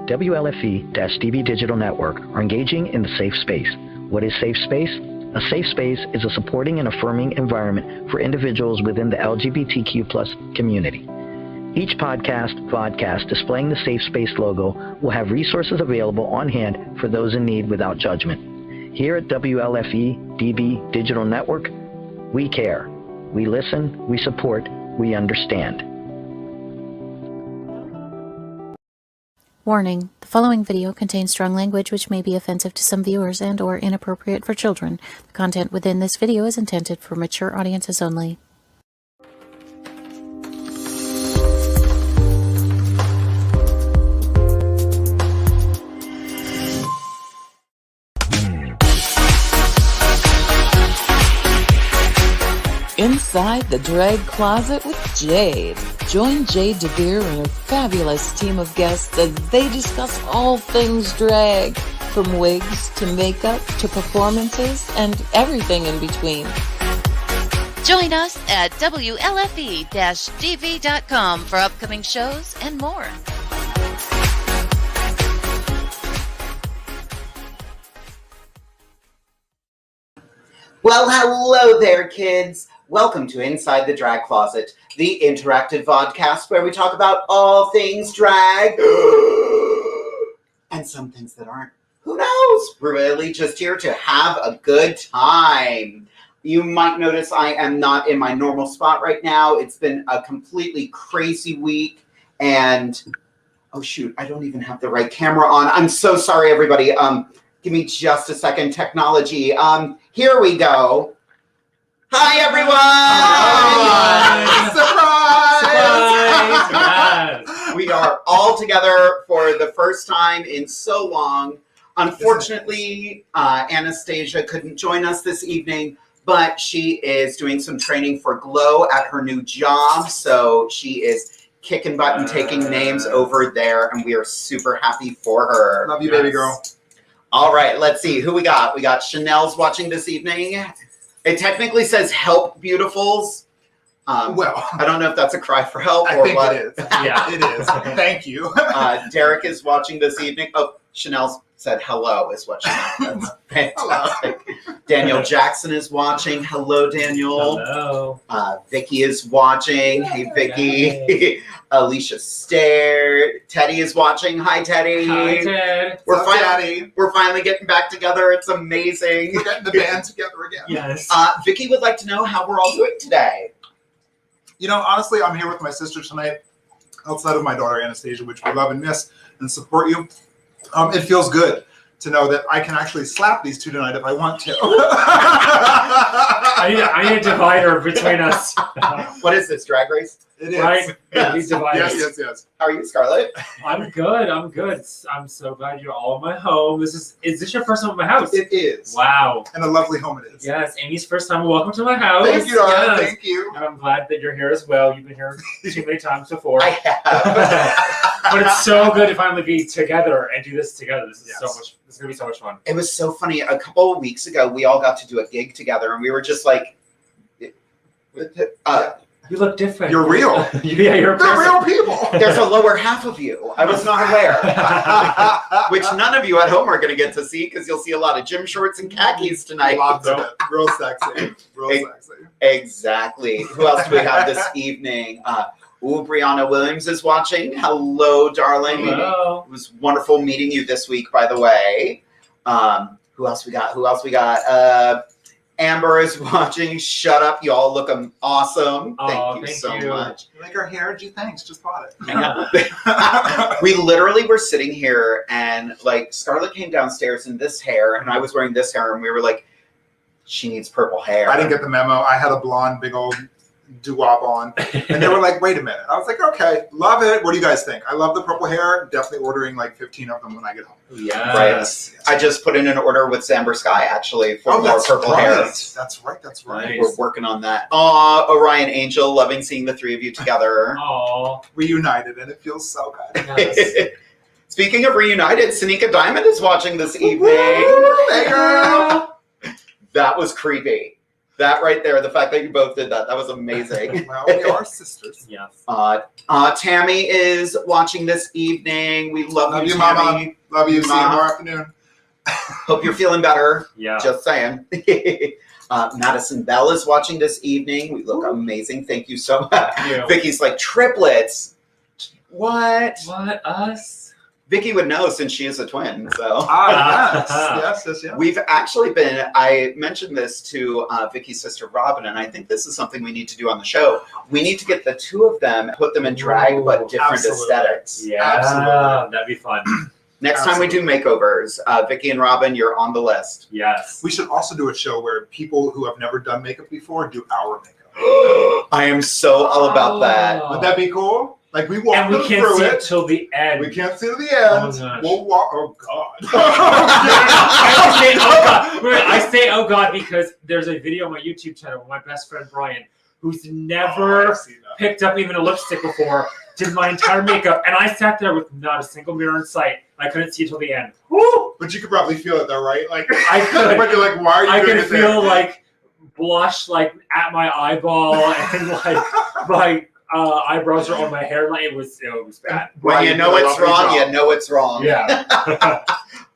WLFE-DB Digital Network are engaging in the safe space. What is safe space? A safe space is a supporting and affirming environment for individuals within the LGBTQ+ community. Each podcast displaying the Safe Space logo will have resources available on hand for those in need without judgment. Here at WLFE-DB Digital Network, we care. We listen, we support, we understand. Warning, the following video contains strong language which may be offensive to some viewers and/or inappropriate for children. The content within this video is intended for mature audiences only. Inside the Drag Closet with Jade. Join Jade DeVere and her fabulous team of guests as they discuss all things drag, from wigs to makeup to performances and everything in between. Join us at WLFE-DV.com for upcoming shows and more. Well, hello there, kids. Welcome to Inside the Drag Closet, the interactive vodcast where we talk about all things drag and some things that aren't. Who knows? We're really just here to have a good time. You might notice I am not in my normal spot right now. It's been a completely crazy week, and oh shoot, I don't even have the right camera on. I'm so sorry, everybody. Give me just a second. Technology. Here we go. Hi, everyone! Surprise! Surprise! We are all together for the first time in so long. Unfortunately, Anastasia couldn't join us this evening, but she is doing some training for Glow at her new job. So she is kicking butt and taking names over there, and we are super happy for her. Love you, baby girl. All right, let's see who we got. We got Chanel's watching this evening. It technically says help, beautifuls. Well, I don't know if that's a cry for help I or think what. it is. Yeah, it is. Thank you. Derek is watching this evening. Oh, Chanel said hello is what she said. That's fantastic. Daniel Jackson is watching. Hello, Daniel. Hello. Vicky is watching. Hey, Vicky. Alicia stared. Teddy is watching. Hi, Teddy. Hi, Ted. We're finally getting back together. It's amazing. We're getting the band together again. Yes. Vicky would like to know how we're all doing today. You know, honestly, I'm here with my sister tonight, outside of my daughter Anastasia, which we love and miss and support you. It feels good to know that I can actually slap these two tonight if I want to. I need a divider between us. What is this, Drag Race? It is. Right? Yes. Yes. How are you, Scarlett? I'm good. I'm so glad you're all in my home. Is this your first time at my house? It is. Wow. And a lovely home it is. Yes, Amy's first time. Welcome to my house. Thank you, darling. Yes. Thank you. And I'm glad that you're here as well. You've been here too many times before. I have. But it's so good to finally be together and do this together. This is so much. This is gonna be so much fun. It was so funny. A couple of weeks ago, we all got to do a gig together, and we were just like, you look different. You're real. Yeah, you're a They're person. real people. there's a lower half of you. I was not aware. Which none of you at home are going to get to see, because you'll see a lot of gym shorts and khakis tonight. Lots of it. Real sexy. Real sexy. Exactly. Who else do we have this evening? Brianna Williams is watching. Hello, darling. Hello. It was wonderful meeting you this week, by the way. Who else we got? Amber is watching. Shut up. You all look awesome. Thank you so much. You like our hair? Gee, thanks. Just bought it. We literally were sitting here, and like Scarlett came downstairs in this hair, and I was wearing this hair, and we were like, she needs purple hair. I didn't get the memo. I had a blonde, big old doo-wop on, and they were like, wait a minute. I was like, okay, love it. What do you guys think? I love the purple hair. Definitely ordering like 15 of them when I get home. Yes. Right. I just put in an order with Zamber Sky, actually, for more purple hair. That's right. That's right. Nice. We're working on that. Orion Angel, loving seeing the three of you together. Reunited, and it feels so good. Yes. Speaking of reunited, Sanika Diamond is watching this evening. Hey, girl. That was creepy. That right there, the fact that you both did that was amazing. Well, we are sisters. Yes. Tammy is watching this evening. We love you, Mama. Tammy. Love you. See you Mama. tomorrow afternoon. Hope you're feeling better. Yeah. Just saying. Madison Bell is watching this evening. We look amazing. Thank you so much. Yeah. Vicky's like, triplets. What? What, us? Vicky would know since she is a twin. So Yes. we've actually been, I mentioned this to Vicky's sister Robin, and I think this is something we need to do on the show. We need to get the two of them, put them in drag, but different Absolutely. aesthetics. Yeah, Absolutely. that'd be fun. Next time we do makeovers, Vicky and Robin, you're on the list. Yes. We should also do a show where people who have never done makeup before do our makeup. I am so all about that. Would that be cool? Like we walk And we them can't through see it. it till the end. We can't see to the end. Oh, gosh. We'll walk. Oh God. I say, oh God. Wait, I say, oh God, because there's a video on my YouTube channel with my best friend Brian, who's never picked up even a lipstick before, did my entire makeup, and I sat there with not a single mirror in sight. I couldn't see till the end. Woo! But you could probably feel it though, right? Like I could. But you're like, why are you I doing could it feel there? like blush like at my eyeball, and like my eyebrows are on my hairline. It was bad. When you know it's wrong, you know it's wrong. Yeah.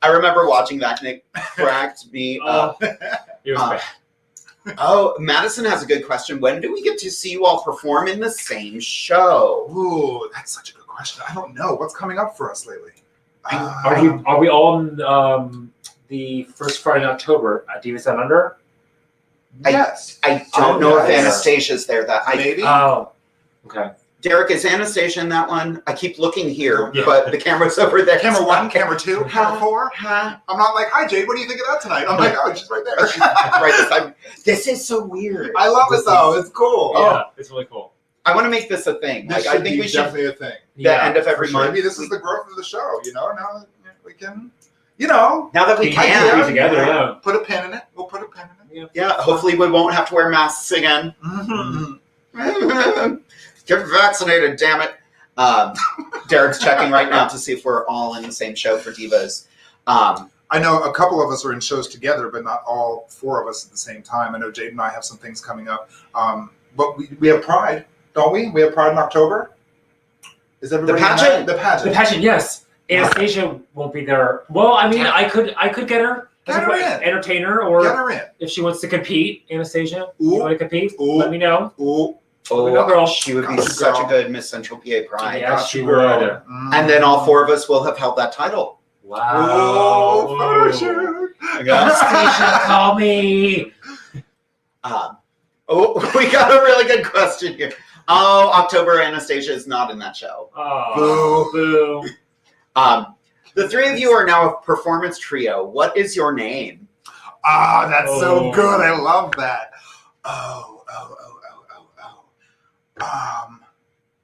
I remember watching that, and it cracked me up. It was bad. Oh, Madison has a good question. When do we get to see you all perform in the same show? Ooh, that's such a good question. I don't know what's coming up for us lately. Are we all on the first Friday in October at Divas Down Under? Yes. I don't know if yes. Anastasia's there. Maybe. Oh, okay. Derek, is Anastasia in that one? I keep looking here, Yeah. but the camera's over there. Camera 1, camera 2, camera 4. Huh? I'm not like, hi Jade, what do you think of that tonight? I'm like, oh, she's right there. Right, this is so weird. I love it though. It's cool. Yeah, it's really cool. I want to make this a thing. This Like, should I think be we should definitely a thing. the end of every For sure. month. Maybe this is the growth of the show. You know, now that we can, you know, Now that we Be can, together, yeah. put a pin in it. We'll put a pin in it. yeah. Hopefully, we won't have to wear masks again. Mm-hmm. Get vaccinated, damn it. Derek's checking right now to see if we're all in the same show for Divas. I know a couple of us are in shows together, but not all 4 of us at the same time. I know Jade and I have some things coming up. But we have Pride, don't we? We have Pride in October. Is everybody in pageant? that? The pageant. The pageant, yes. Anastasia won't be there. Well, I mean, I could get her. Get her in. Entertain her, Get or her in. if she wants to compete, Anastasia, Ooh. you want to compete? Ooh. Let me know. Ooh. We go, girl. She would be Gotcha, such a girl. good Miss Central PA Pride. Yeah, she girl. would. Mm. And then all 4 of us will have held that title. Oh, Wow. photo shoot. Anastasia, call me. We got a really good question here. Oh, October, Anastasia is not in that show. Oh, boo. The 3 of you are now a performance trio. What is your name? Ah, that's so Oh. good. I love that.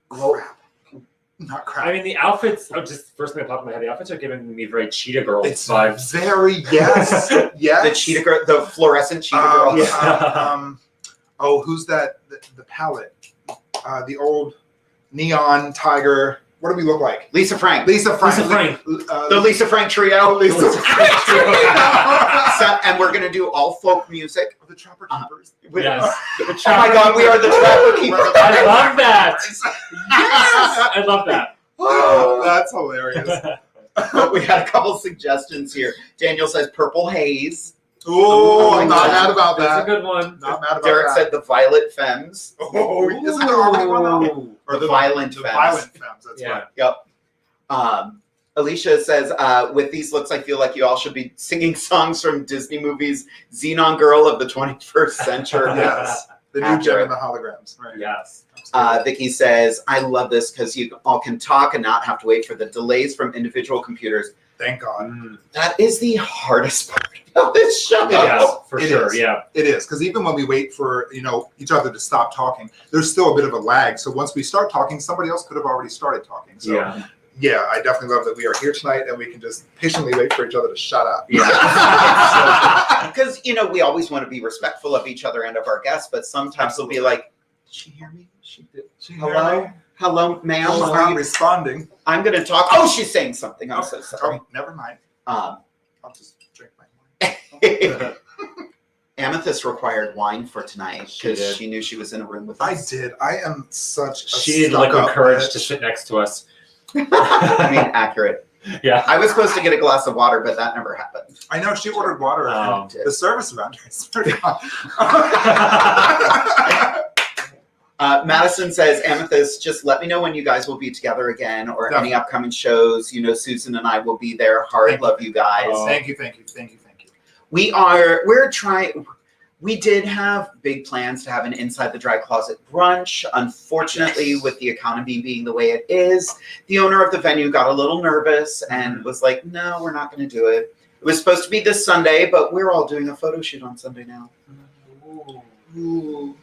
Crap. Not crap. I mean, the outfits, just first thing that popped in my head, the outfits are giving me very Cheetah Girls It's vibes. very, yes. Yes. The cheetah girl, the fluorescent cheetah girl. Who's that? The palette. The old neon tiger. What do we look like? Lisa Frank. Lisa Frank. Lisa Frank. The Lisa Frank trio. Lisa Frank trio. And we're going to do all folk music. The Trapper Keepers. Yes. Oh my God, we are the Trapper Keepers. I love that. Yes, I love that. Oh, that's hilarious. We had a couple suggestions here. Daniel says Purple Haze. Oh, my I'm not God. mad about That's a that. good one. Not mad about Derek that. said the Violet Femmes. Oh, isn't there already one though? Or the Violent The Femmes. Violent Femmes. That's Yeah. right. Yep. Alicia says, with these looks, I feel like you all should be singing songs from Disney movies. Xenon Girl of the 21st Century. Yes. The new gem and the holograms. Right. Yes. Vicky says, I love this because you all can talk and not have to wait for the delays from individual computers. Thank God. That is the hardest part of this show. Yes, for It sure. is. Yeah. It is, because even when we wait for each other to stop talking, there's still a bit of a lag. So once we start talking, somebody else could have already started talking. So Yeah. I definitely love that we are here tonight and we can just patiently wait for each other to shut up. Yeah. Because, we always want to be respectful of each other and of our guests, but sometimes they'll be like, did she hear me? Hello? Hello, ma'am? She's Are not you- responding. I'm going to talk. Oh, she's saying something. I'm so sorry. Oh, never mind. Um, I'll just drink my wine. Amethyst required wine for tonight because did. she knew she was in a room with I us. did. I am such a She needed liquid stuck-up courage bitch. to sit next to us. I mean, accurate. Yeah. I was supposed to get a glass of water, but that never happened. I know she ordered water. Oh. And the service around here is pretty Madison says, Amethyst, just let me know when you guys will be together again or Definitely. any upcoming shows. You know, Susan and I will be there. Hard love you guys. Oh. Thank you. We did have big plans to have an Inside the Dry Closet brunch. Unfortunately, with the economy being the way it is, the owner of the venue got a little nervous and was like, no, we're not going to do it. It was supposed to be this Sunday, but we're all doing a photo shoot on Sunday now. Ooh.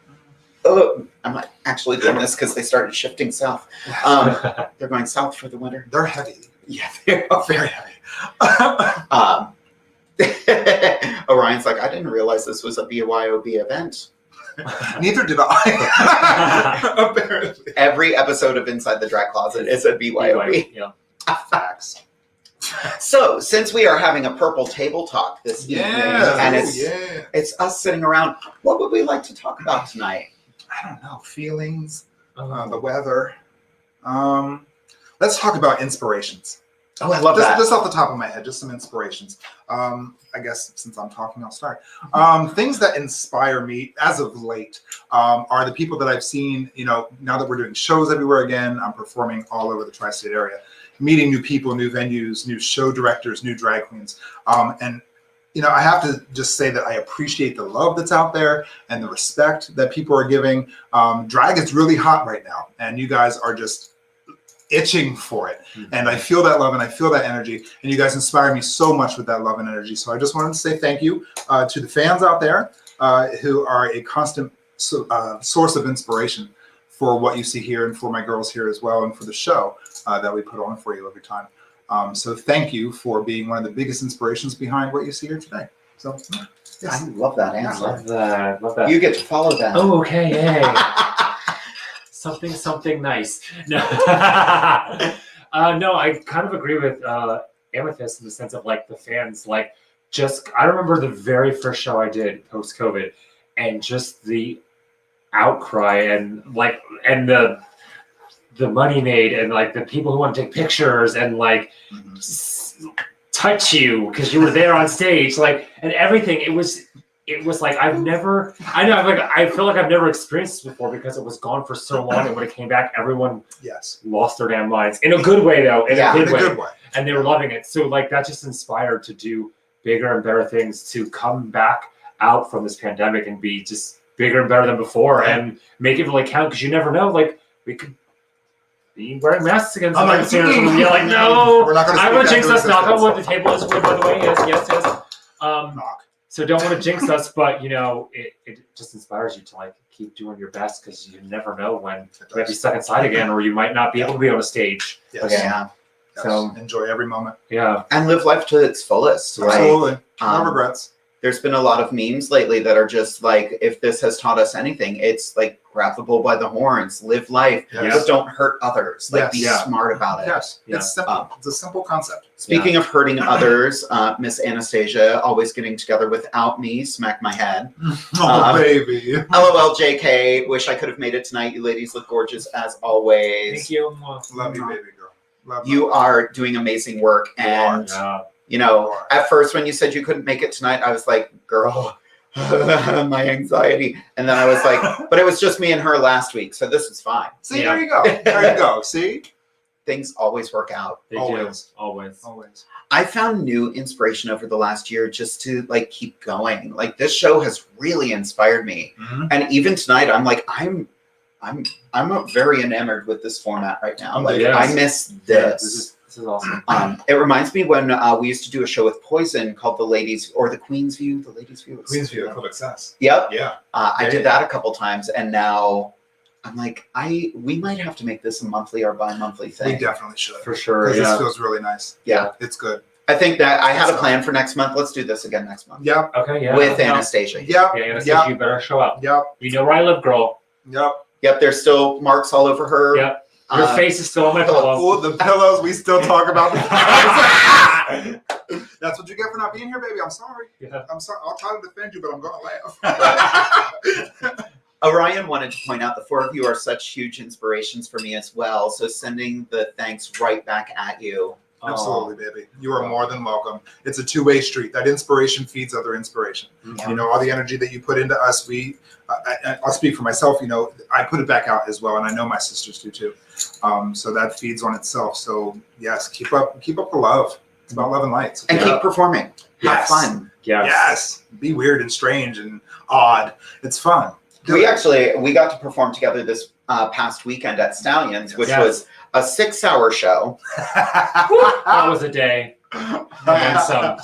Oh, I'm not actually doing this because they started shifting south. They're going south for the winter. They're heavy. Yeah, they are. Very heavy. Orion's like, I didn't realize this was a BYOB event. Neither did I. Apparently. Every episode of Inside the Drag Closet is a BYOB. Yeah. Facts. So, since we are having a purple table talk this evening, and it's us sitting around, what would we like to talk about tonight? I don't know. Feelings, the weather. Let's talk about inspirations. Oh, I love that. Just off the top of my head, just some inspirations. I guess since I'm talking, I'll start. Things that inspire me as of late are the people that I've seen, you know, now that we're doing shows everywhere again, I'm performing all over the tri-state area, meeting new people, new venues, new show directors, new drag queens. And, you know, I have to just say that I appreciate the love that's out there and the respect that people are giving. Drag is really hot right now, and you guys are just itching for it. And I feel that love and I feel that energy, and you guys inspire me so much with that love and energy. So I just wanted to say thank you to the fans out there who are a constant source of inspiration for what you see here and for my girls here as well, and for the show that we put on for you every time. So thank you for being one of the biggest inspirations behind what you see here today. So yes. I love that answer. Love that. Love that. You get to follow that. Oh, okay. Yay. Something nice. No. No, I kind of agree with Amethyst in the sense of like the fans, like I remember the very first show I did post-COVID and just the outcry and the money made and like the people who want to take pictures and like touch you because you were there on stage, like, and everything. It was like I feel like I've never experienced this before because it was gone for so long, and when it came back, everyone lost their damn minds in a good way, though, in a good way, and they were loving it. So like that just inspired to do bigger and better things, to come back out from this pandemic and be just bigger and better than before, and make it really count, because you never know, like we could be wearing masks again. I'm like, you're like, no, we're not going to. I would jinx us. Knock on wood. The table is wood, by the way. Yes. Knock. So don't want to jinx us, but you know, it just inspires you to like keep doing your best, because you never know when you might be stuck inside again, or you might not be able to be on a stage. Yes. Yeah. Yes. So enjoy every moment. Yeah. And live life to its fullest. Absolutely. Right? No regrets. There's been a lot of memes lately that are just like, if this has taught us anything, it's like grab the bull by the horns, live life, but don't hurt others. Like be smart about it. Yes. It's simple. It's a simple concept. Speaking of hurting others, Miss Anastasia always getting together without me, smack my head. Oh, baby. LOL JK, wish I could have made it tonight. You ladies look gorgeous as always. Thank you. Love you, baby girl. Love you are doing amazing work. And you know, at first when you said you couldn't make it tonight, I was like, girl, my anxiety. And then I was like, but it was just me and her last week, so this is fine. See, there you go. There you go. See? Things always work out. They Always. do. Always. I found new inspiration over the last year just to like keep going. Like this show has really inspired me. And even tonight, I'm like, I'm very enamored with this format right now. Like I miss this. This is awesome. It reminds me when we used to do a show with Poison called The Ladies, or The Queen's View. The Ladies View. Queen's View, Public Access. Yep. Yeah. I did that a couple times, and now I'm like, we might have to make this a monthly or bi-monthly thing. We definitely should. For sure. Because this feels really nice. Yeah. It's good. I think that I had a plan for next month. Let's do this again next month. Yep. Okay, yeah. With Anastasia. Yep. Yeah, Anastasia, you better show up. Yep. You know where I live, girl. Yep. There's still marks all over her. Yep. Your face is still on my pillow. Oh, the pillows. We still talk about the That's what you get for not being here, baby. I'm sorry. Yeah. I'm sorry. I'll try to defend you, but I'm gonna laugh. Orion wanted to point out the four of you are such huge inspirations for me as well. So sending the thanks right back at you. Absolutely, baby. You are more than welcome. It's a two-way street. That inspiration feeds other inspiration. You know, all the energy that you put into us, I'll speak for myself, you know, I put it back out as well, and I know my sisters do too. So that feeds on itself. So yes, keep up the love. It's about love and light. And keep performing. Have fun. Yes. Be weird and strange and odd. It's fun. We got to perform together this past weekend at Stallions, which was a 6-hour show. That was a day. And some.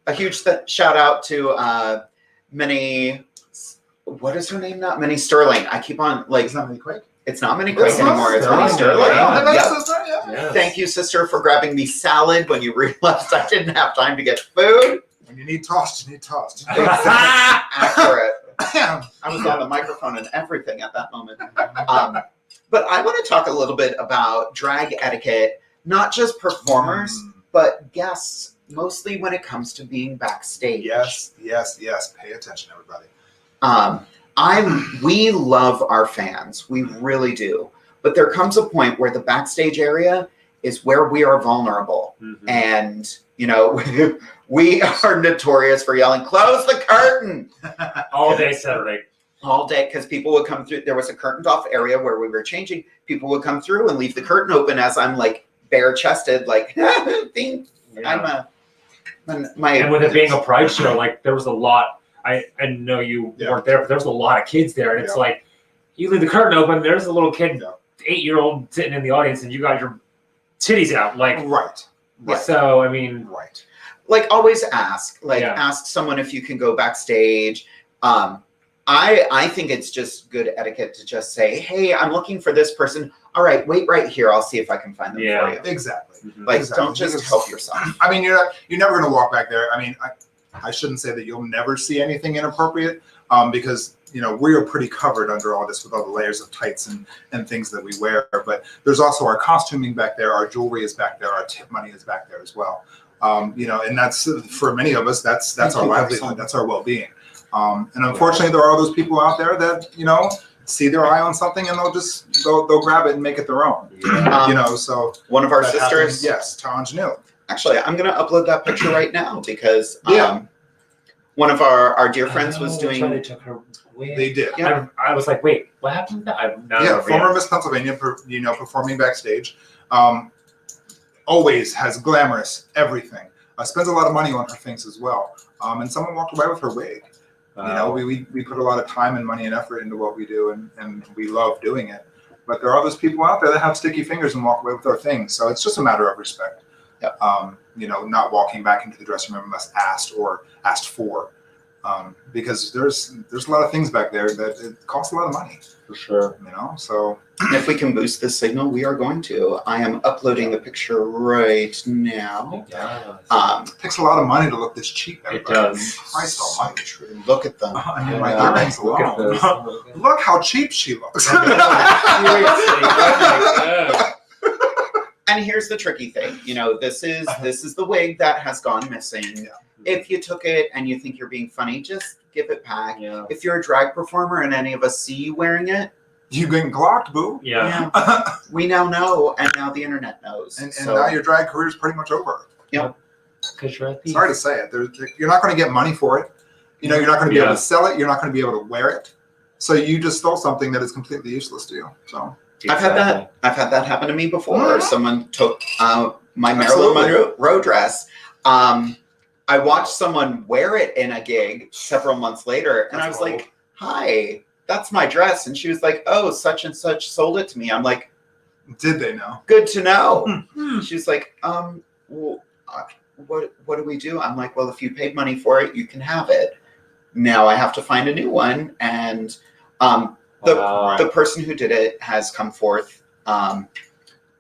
A huge shout out to Minnie. What is her name now? Minnie Sterling. I keep on like. It's not Minnie Quake. It's not Minnie Quake anymore. It's Minnie Sterling. Yeah. Thank you, sister, for grabbing me salad when you realized I didn't have time to get food. When you need tossed, you need tossed. Accurate. I was on the microphone and everything at that moment. But I want to talk a little bit about drag etiquette, not just performers, but guests, mostly when it comes to being backstage. Yes. Pay attention, everybody. We love our fans. We really do. But there comes a point where the backstage area is where we are vulnerable. And, you know, we are notorious for yelling, "Close the curtain!" All day Saturday. All day, because people would come through. There was a curtained off area where we were changing. People would come through and leave the curtain open as I'm like bare chested, like, and with it being a pride show, like there was a lot. I know you weren't there, but there was a lot of kids there, and it's like you leave the curtain open. There's a little kid, 8-year-old, sitting in the audience, and you got your titties out, like right. So I mean, like always ask someone if you can go backstage. I think it's just good etiquette to just say, "Hey, I'm looking for this person. All right, wait right here. I'll see if I can find them for you." Exactly. Like, don't just help yourself. I mean, you're never going to walk back there. I mean, I shouldn't say that you'll never see anything inappropriate, because you know we are pretty covered under all this with all the layers of tights and things that we wear. But there's also our costuming back there, our jewelry is back there, our tip money is back there as well. You know, and that's for many of us, that's our livelihood, that's our well-being. And unfortunately, there are those people out there that, you know, see their eye on something and they'll grab it and make it their own. You know, so one of our sisters, Tara Janelle. Actually, I'm going to upload that picture right now because one of our dear friends was doing. They took her away. They did. I was like, wait, what happened to that? Former Miss Pennsylvania, you know, performing backstage. Always has glamorous everything. Spends a lot of money on her things as well. And someone walked away with her wig. You know, we put a lot of time and money and effort into what we do, and we love doing it. But there are those people out there that have sticky fingers and walk away with their things. So it's just a matter of respect. You know, not walking back into the dressing room unless asked or asked for. Because there's a lot of things back there that it costs a lot of money. For sure. You know, so if we can boost this signal, we are going to. I am uploading the picture right now. It takes a lot of money to look this cheap. It does. Christ almighty. Look at them. My earrings alone. Look how cheap she looks. And here's the tricky thing. You know, this is the wig that has gone missing. If you took it and you think you're being funny, just give it back. If you're a drag performer and any of us see you wearing it, you getting clocked, boo. We now know, and now the internet knows. And now your drag career is pretty much over. Because you're a thief. Sorry to say it. You're not going to get money for it. You know, you're not going to be able to sell it. You're not going to be able to wear it. So you just stole something that is completely useless to you. So I've had that happen to me before. Someone took my Marilyn Monroe dress. I watched someone wear it in a gig several months later, and I was like, "Hi, that's my dress." And she was like, "Oh, such and such sold it to me." I'm like, "Did they know?" Good to know. She was like, well, what do we do? I'm like, "Well, if you paid money for it, you can have it. Now I have to find a new one." And the person who did it has come forth. I'm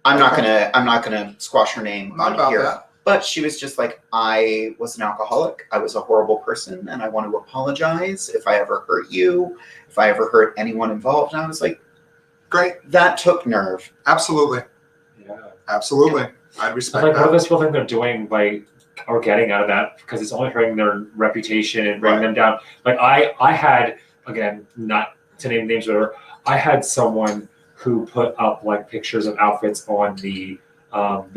not gonna squash her name on here. That. But she was just like, "I was an alcoholic. I was a horrible person, and I want to apologize if I ever hurt you, if I ever hurt anyone involved." And I was like, "Great." That took nerve. Absolutely. Absolutely. I'd respect like, that. what do those people think they're doing by are getting out of that, because it's only hurting their reputation and bringing them down. Like I had, again, not to name names, whatever, I had someone who put up like pictures of outfits on the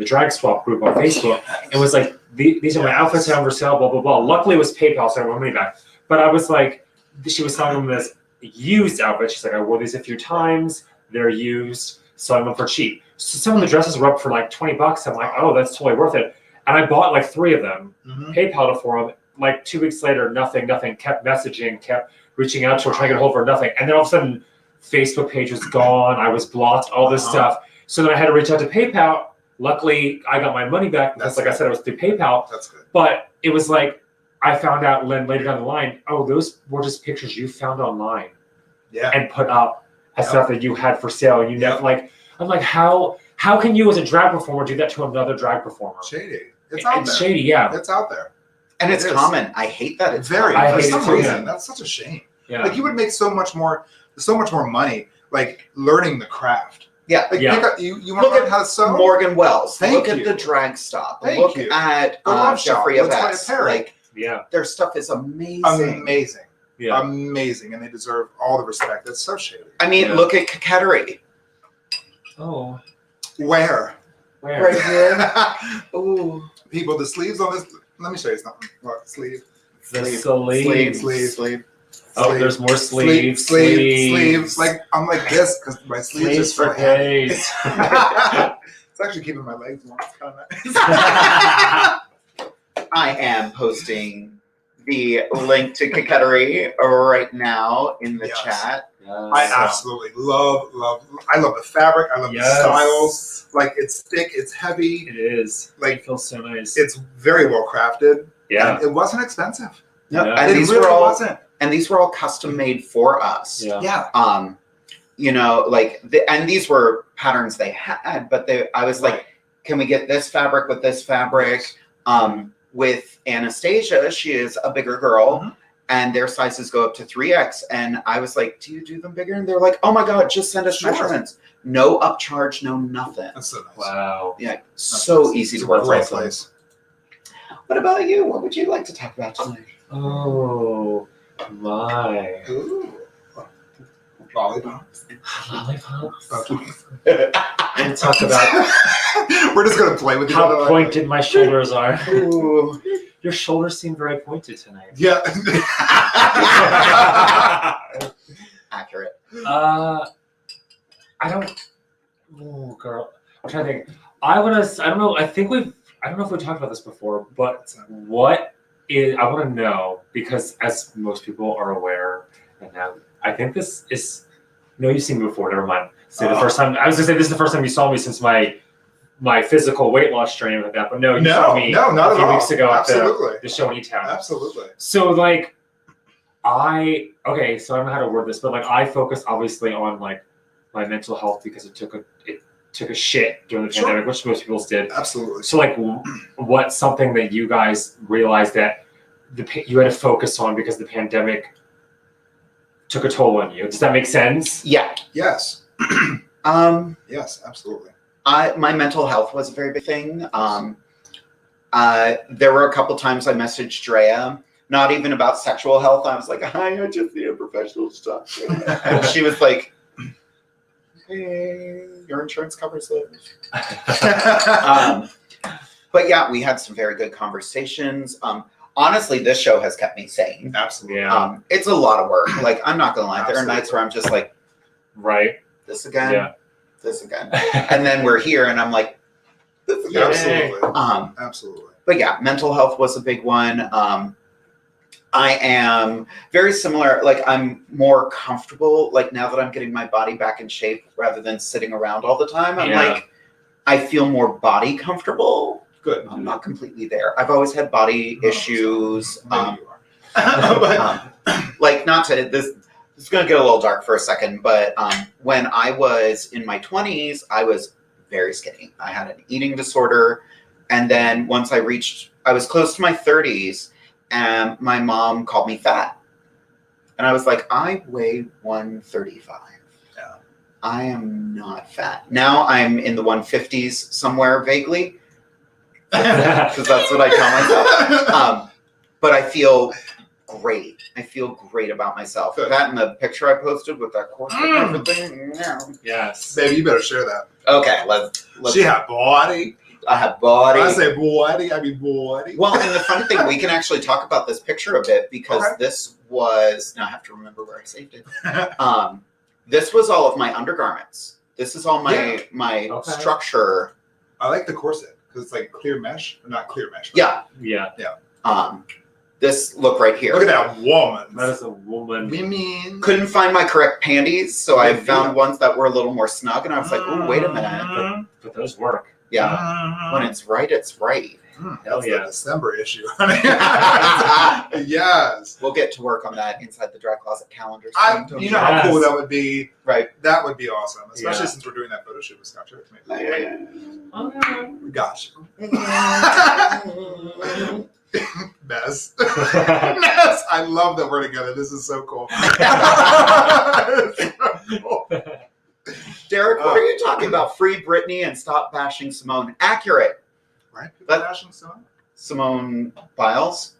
drag swap group on Facebook, and was like, these are my outfits that are for sale, blah blah blah. Luckily it was PayPal, so I got my money back. But I was like, she was selling them this used outfit. She's like, I wore these a few times, they're used, selling them for cheap. So some of the dresses were up for like $20. I'm like, oh, that's totally worth it. And I bought like 3 of them, PayPal it for them. Like 2 weeks later, nothing, kept messaging, kept reaching out to her, trying to get a hold of her, nothing. And then all of a sudden, Facebook page was gone, I was blocked, all this stuff. So then I had to reach out to PayPal. Luckily, I got my money back because, like I said, it was through PayPal. That's good. But it was like, I found out later down the line, oh, those were just pictures you found online and put up as stuff that you had for sale. You never, like, I'm like, how can you as a drag performer do that to another drag performer? Shady. It's out there. It's shady, yeah. It's out there. And it's common. I hate that. It's very. I For hate some it too, reason, yeah. that's such a shame. Yeah. Like you would make so much more money, like learning the craft. Yeah. Like Yeah. pick up, you want to learn how to sew? Morgan Wells. Thank Look you. at the drag stop. Thank Look you. at The Love Shop. Jeffrey Let's play Abess. a pair. Like, Yeah. their stuff is amazing. Amazing. Yeah. Amazing. And they deserve all the respect. That's so shady. I mean, Yeah. look at Coquettery. Oh. Where? Where? Right here. Ooh. People, the sleeves on this. Let me show you something. Look, sleeve. The Sleeve. sleeves. Sleeve. Oh, Sleeve. there's more sleeves. Sleeves. Like I'm like this because my sleeves are so for heavy. days. It's actually keeping my legs warm. It's kind of nice. I am posting the link to Coquettery right now in the Yes. chat. I absolutely love. I love the fabric. I love the styles. Like it's thick. It's heavy. It is. Like It feels so nice. it's very well crafted. Yeah. And it wasn't expensive. No, Yeah. and It these really were all wasn't. and these were all custom made for us. Yeah. Yeah. You know, like and these were patterns they had, but I was like, can we get this fabric with this fabric? With Anastasia, she is a bigger girl, and their sizes go up to 3X. And I was like, do you do them bigger? And they're like, oh my God, just send us measurements. No upcharge, no nothing. That's so nice. Wow. Yeah, so easy to work Great with. place. What about you? What would you like to talk about tonight? Oh my. Ooh. Lollipops. Lollipops. Okay. And talk about We're just gonna play with each other. how pointed my shoulders are. Ooh. Your shoulders seem very pointed tonight. Yeah. Accurate. I don't. Oh, girl. I'm trying to think. I don't know. I don't know if we talked about this before, but what is, I want to know, because as most people are aware, and now I think this is, no, you've seen me before, never mind. Say the first time, I was going to say this is the first time you saw me since my physical weight loss journey like that, but no, you saw me not a few at all. weeks ago Absolutely. at the show in E-Town. Absolutely. So like, so I don't know how to word this, but like I focus obviously on like my mental health because it took a shit during the pandemic, which most people did. Absolutely. So like, what's something that you guys realized that you had to focus on because the pandemic took a toll on you? Does that make sense? Yeah. Yes. Yes, absolutely. My mental health was a very big thing. There were a couple times I messaged Drea, not even about sexual health. I was like, hi, I just need a professional stuff. And she was like, hey, your insurance covers it. But yeah, we had some very good conversations. Honestly, this show has kept me sane. Absolutely. Yeah. It's a lot of work. Like, I'm not gonna lie. There are Absolutely. nights where I'm just like, Right. this again, Yeah. this again. And then we're here and I'm like, this again. Absolutely. Absolutely. But yeah, mental health was a big one. I am very similar. Like, I'm more comfortable, like, now that I'm getting my body back in shape rather than sitting around all the time. I'm like, I feel more body comfortable. Good. I'm not completely there. I've always had body issues. Maybe you are. Like, not to, this is going to get a little dark for a second, but when I was in my 20s, I was very skinny. I had an eating disorder. And then once I was close to my 30s, and my mom called me fat. And I was like, I weigh 135. Yeah. I am not fat. Now I'm in the 150s somewhere vaguely. because that's what I tell myself. But I feel great. I feel great about myself. Good. That and the picture I posted with that corset and everything. Yes. Baby, you better share that. Okay, let's. She had body. I have body. When I say body, I mean body. Well, and the funny thing, we can actually talk about this picture a bit because Okay. this was. Now I have to remember where I saved it. This was all of my undergarments. This is all my Okay. structure. I like the corset because it's like clear mesh. Not clear mesh. But Yeah. Yeah. This look right here. Look at that woman. That is a woman. Women. Couldn't find my correct panties, so I Yeah. found ones that were a little more snug, and I was like, "Oh, wait a minute." But those work. Yeah, when it's right, it's right. That's yeah. the December issue. Yes. We'll get to work on that inside the drag closet calendar. soon. You know how cool that would be. Right. That would be awesome, especially Yeah. since we're doing that photo shoot with Scott Church. Gosh. Mess. Mess. I love that we're together. This is so cool. Derek, what are you talking about? Free Britney and stop bashing Simone. Accurate. Right? But- Fashion song? Simone Biles.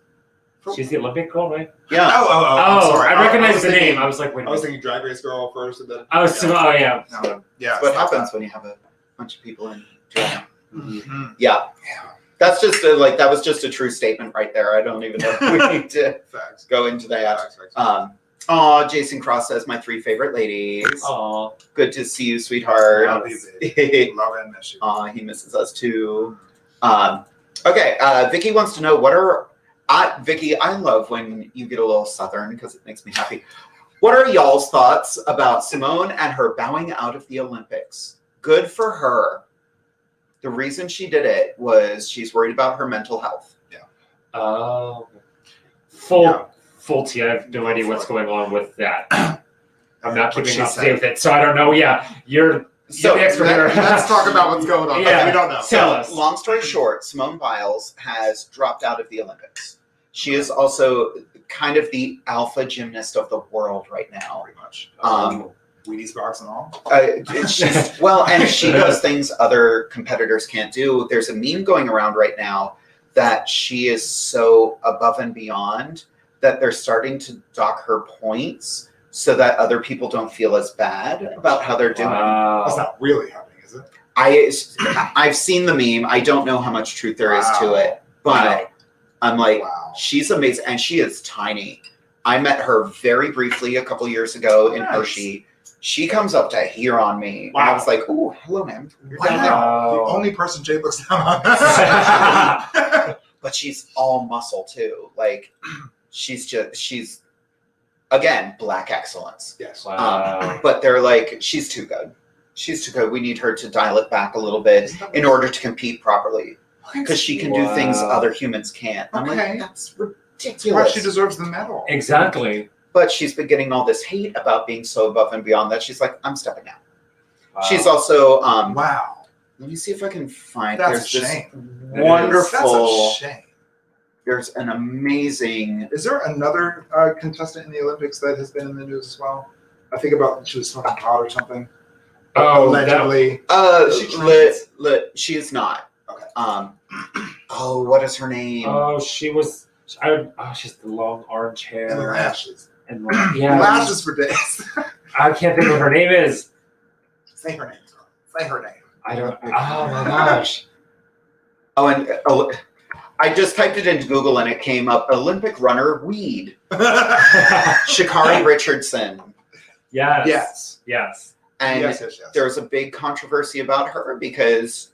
She's the Olympic girl, right? Yeah. Oh, I'm sorry. I recognize was the thinking- name. I was like, wait a I was minute. thinking Drag Race Girl first, and then. Oh, Simone. Oh, yeah. No. Yeah. What happens when you have a bunch of people in drag? Mhm. Yeah. That's just that was just a true statement right there. I don't even know if we need to Facts. go into that. Facts. Jason Cross says my 3 favorite ladies. Aw. Good to see you, sweetheart. Love you, baby. Love and miss you. He misses us too. Okay, Vicky wants to know Vicky, I love when you get a little southern because it makes me happy. What are y'all's thoughts about Simone and her bowing out of the Olympics? Good for her. The reason she did it was she's worried about her mental health. Oh. Yeah. Full tea. I have no idea what's going on with that. I'm not What keeping she up to said. date with it, so I don't know. Yeah, you're So the expert here. Let's talk about what's going on. Yeah. We don't know. Tell us. Long story short, Simone Biles has dropped out of the Olympics. She is also kind of the alpha gymnast of the world right now. Pretty much. Um, Wheaties box and all. And she does things other competitors can't do. There's a meme going around right now that she is so above and beyond that they're starting to dock her points so that other people don't feel as bad about how they're doing. That's not really happening, is it? I've seen the meme. I don't know how much truth there is to it, but I'm like, Wow. she's amazing, and she is tiny. I met her very briefly a couple years ago in Nice. Hershey. She comes up to here on me. And I was like, "Oh, hello, ma'am." You're down there." Wow. The Wow. only person Jade looks down on. But she's all muscle too. Like, she's again, black excellence. Yes. Wow. But they're like, she's too good. She's too good. We need her to dial it back a little bit in order to compete properly. Because she can do things Wow. other humans can't. I'm Okay. like, that's That's why ridiculous. she deserves the medal. Exactly. But she's been getting all this hate about being so above and beyond that she's like, I'm stepping out. Wow. She's also, Wow. let me see if I can find, That's there's a this shame. wonderful, That's a shame. there's an amazing, Is there another contestant in the Olympics that has been in the news as well? I think about she was smoking pot or something. Oh, Allegedly. she is not. Okay. What is her name? Oh, she's the long orange hair. And the lashes. And yeah. Lashes for days. I can't think of what her name is. Say her name, girl. Say her name. I don't. Oh my gosh. I just typed it into Google and it came up Olympic runner weed. Yes. Sha'Carri Richardson. Yes. Yes. Yes. And Yes. there was a big controversy about her because,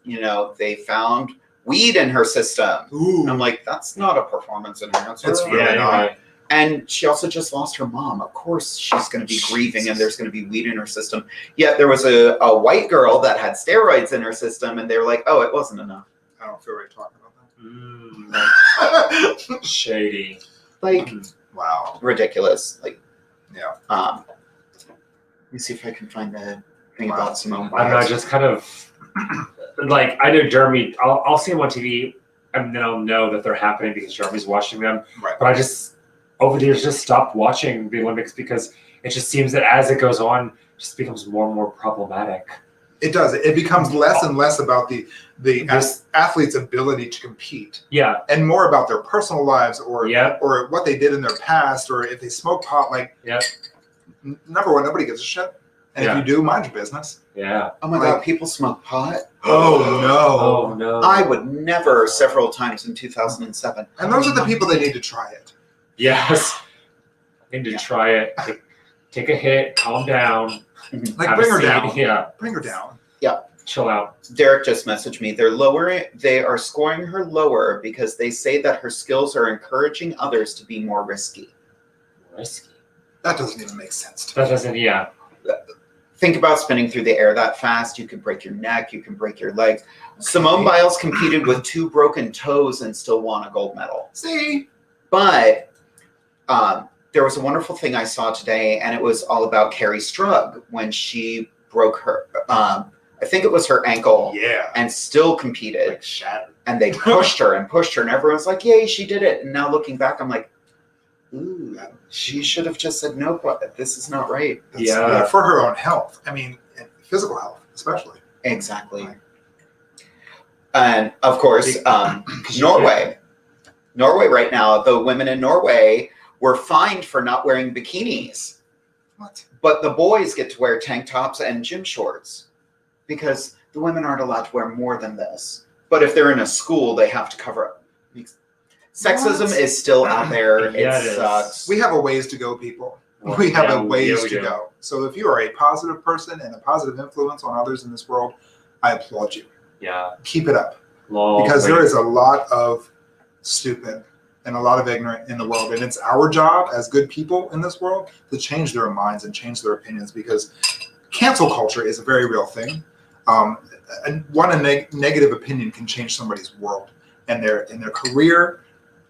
they found weed in her system. Ooh. And I'm like, that's not a performance enhancer. It's really Yeah. not. Anyway. And she also just lost her mom. Of course, she's going to be grieving and there's going to be weed in her system. Yet there was a white girl that had steroids in her system and they were like, oh, it wasn't enough. I don't feel right talking about Mm, that. shady. Like, Wow. ridiculous. Like, Yeah. let me see if I can find the thing Wow. about Simone I don't know. Biles. Just kind of like I know Jeremy. I'll see him on TV and then I'll know that they're happening because Jeremy's watching them. Right. But I just over the years just stopped watching the Olympics because it just seems that as it goes on, it just becomes more and more problematic. It does. It becomes less and less about the athlete's ability to compete. Yeah. And more about their personal lives or Yep. or what they did in their past or if they smoke pot. Like, Yep. number one, nobody gives a shit. And Yeah. if you do, mind your business. Yeah. Oh my God, people smoke pot? Oh no. Oh no. I would never several times in 2007. And those are the people that need to try it. Yes. I need to try it. Take a hit, calm down. Like, have bring a her seat. down. Yeah. Bring her down. Chill out. Derek just messaged me. They are scoring her lower because they say that her skills are encouraging others to be more risky. Risky. That doesn't even make sense to me. That doesn't, yeah. Think about spinning through the air that fast. You can break your neck. You can break your legs. Simone Biles competed with 2 broken toes and still won a gold medal. See? But there was a wonderful thing I saw today, and it was all about Carrie Strug when she broke her, I think it was her ankle, Yeah. and still competed. Like shattered. And they pushed her, and everyone's like, yay, she did it. And now looking back, I'm like, ooh, she should have just said, no, this is not right. Yeah. For her own health. I mean, physical health, especially. Exactly. And of course, Norway. Norway right now, the women in Norway were fined for not wearing bikinis. What? But the boys get to wear tank tops and gym shorts because the women aren't allowed to wear more than this. But if they're in a school, they have to cover up. Sexism is still out there. Yeah, It sucks. We have a ways to go, people. We have a ways we to do. go. So if you are a positive person and a positive influence on others in this world, I applaud you. Yeah. Keep it up. Long Because there way. is a lot of stupid and a lot of ignorant in the world. And it's our job as good people in this world to change their minds and change their opinions, because cancel culture is a very real thing. And negative opinion can change somebody's world and their career.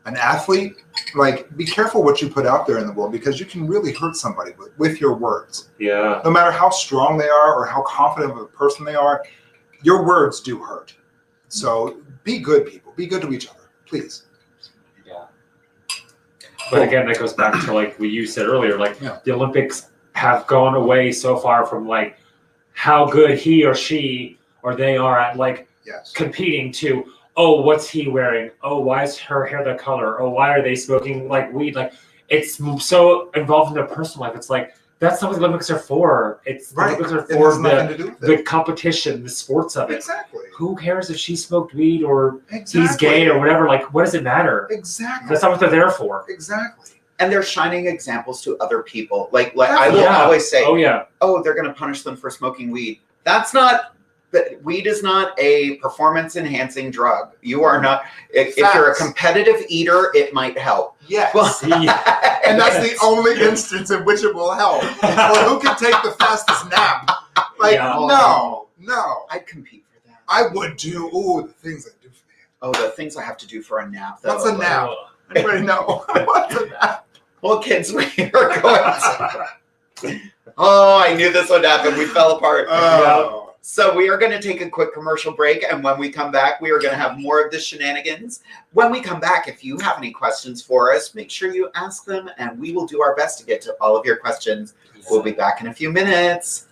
An athlete, like, be careful what you put out there in the world, because you can really hurt somebody with your words. Yeah. No matter how strong they are or how confident of a person they are, your words do hurt. So be good, people. Be good to each other, please. Yeah. But again, that goes back to like what you said earlier, like the Olympics have gone away so far from like how good he or she or they are at like competing to, oh, what's he wearing? Oh, why is her hair that color? Oh, why are they smoking like weed? Like, it's so involved in their personal life. It's like, that's not what the Olympics are for. It's the Olympics are for the competition, the sports of it. Exactly. Who cares if she smoked weed or he's gay or whatever? Like, what does it matter? Exactly. That's not what they're there for. Exactly. And they're shining examples to other people. Like I will always say, oh, they're going to punish them for smoking weed. That's not. But weed is not a performance-enhancing drug. You are not. If you're a competitive eater, it might help. Yes. And that's the only instance in which it will help. Or who can take the fastest nap? Like, no. I'd compete for that. I would do. Oh, the things I do for that. Oh, the things I have to do for a nap. Though. What's a nap? Anybody know? What's a nap? Well, kids, we are going to... Oh, I knew this would happen. We fell apart. Oh. So we are going to take a quick commercial break, and when we come back, we are going to have more of the shenanigans. When we come back, if you have any questions for us, make sure you ask them, and we will do our best to get to all of your questions. We'll be back in a few minutes.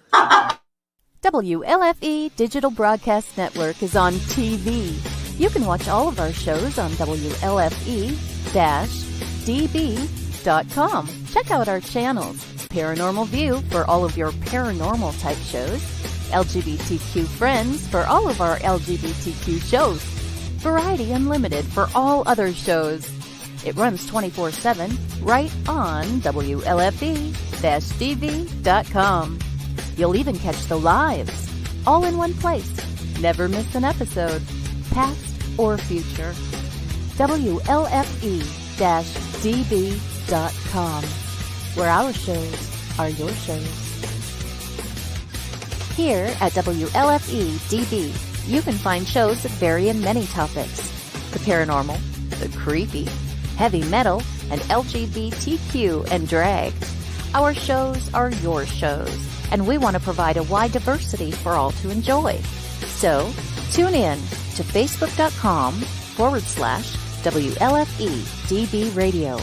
WLFE Digital Broadcast Network is on TV. You can watch all of our shows on WLFE-DB.com. Check out our channels. Paranormal View for all of your paranormal type shows. LGBTQ Friends for all of our LGBTQ shows. Variety Unlimited for all other shows. It runs 24/7 right on WLFE-DB.com. You'll even catch the lives, all in one place. Never miss an episode, past or future. WLFE-DB.com, where our shows are your shows. Here at WLFE-DB, you can find shows that vary in many topics. The paranormal, the creepy, heavy metal, and LGBTQ and drag. Our shows are your shows, and we want to provide a wide diversity for all to enjoy. So, tune in to Facebook.com/WLFE-DB Radio.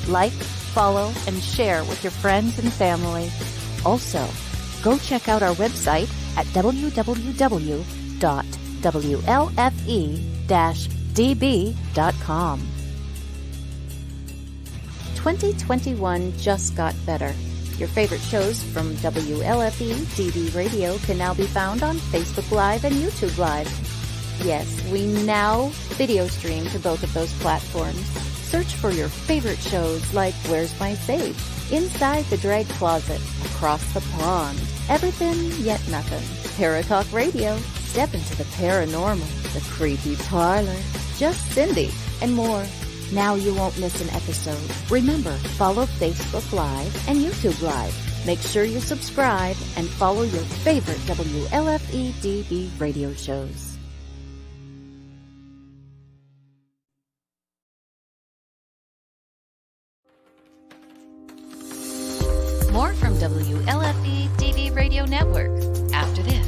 Like, follow, and share with your friends and family. Also, go check out our website at www.wlfe-db.com. 2021 just got better. Your favorite shows from WLFE DB Radio can now be found on Facebook Live and YouTube Live. Yes, we now video stream to both of those platforms. Search for your favorite shows like Where's My Sage, Inside the Drag Closet, Across the Pond, Everything Yet Nothing, Paratalk Radio, Step into the Paranormal, The Creepy Parlor, Just Cindy, and more. Now you won't miss an episode. Remember, follow Facebook Live and YouTube Live. Make sure you subscribe and follow your favorite WLFE DB radio shows. More from WLFE TV Radio Network after this.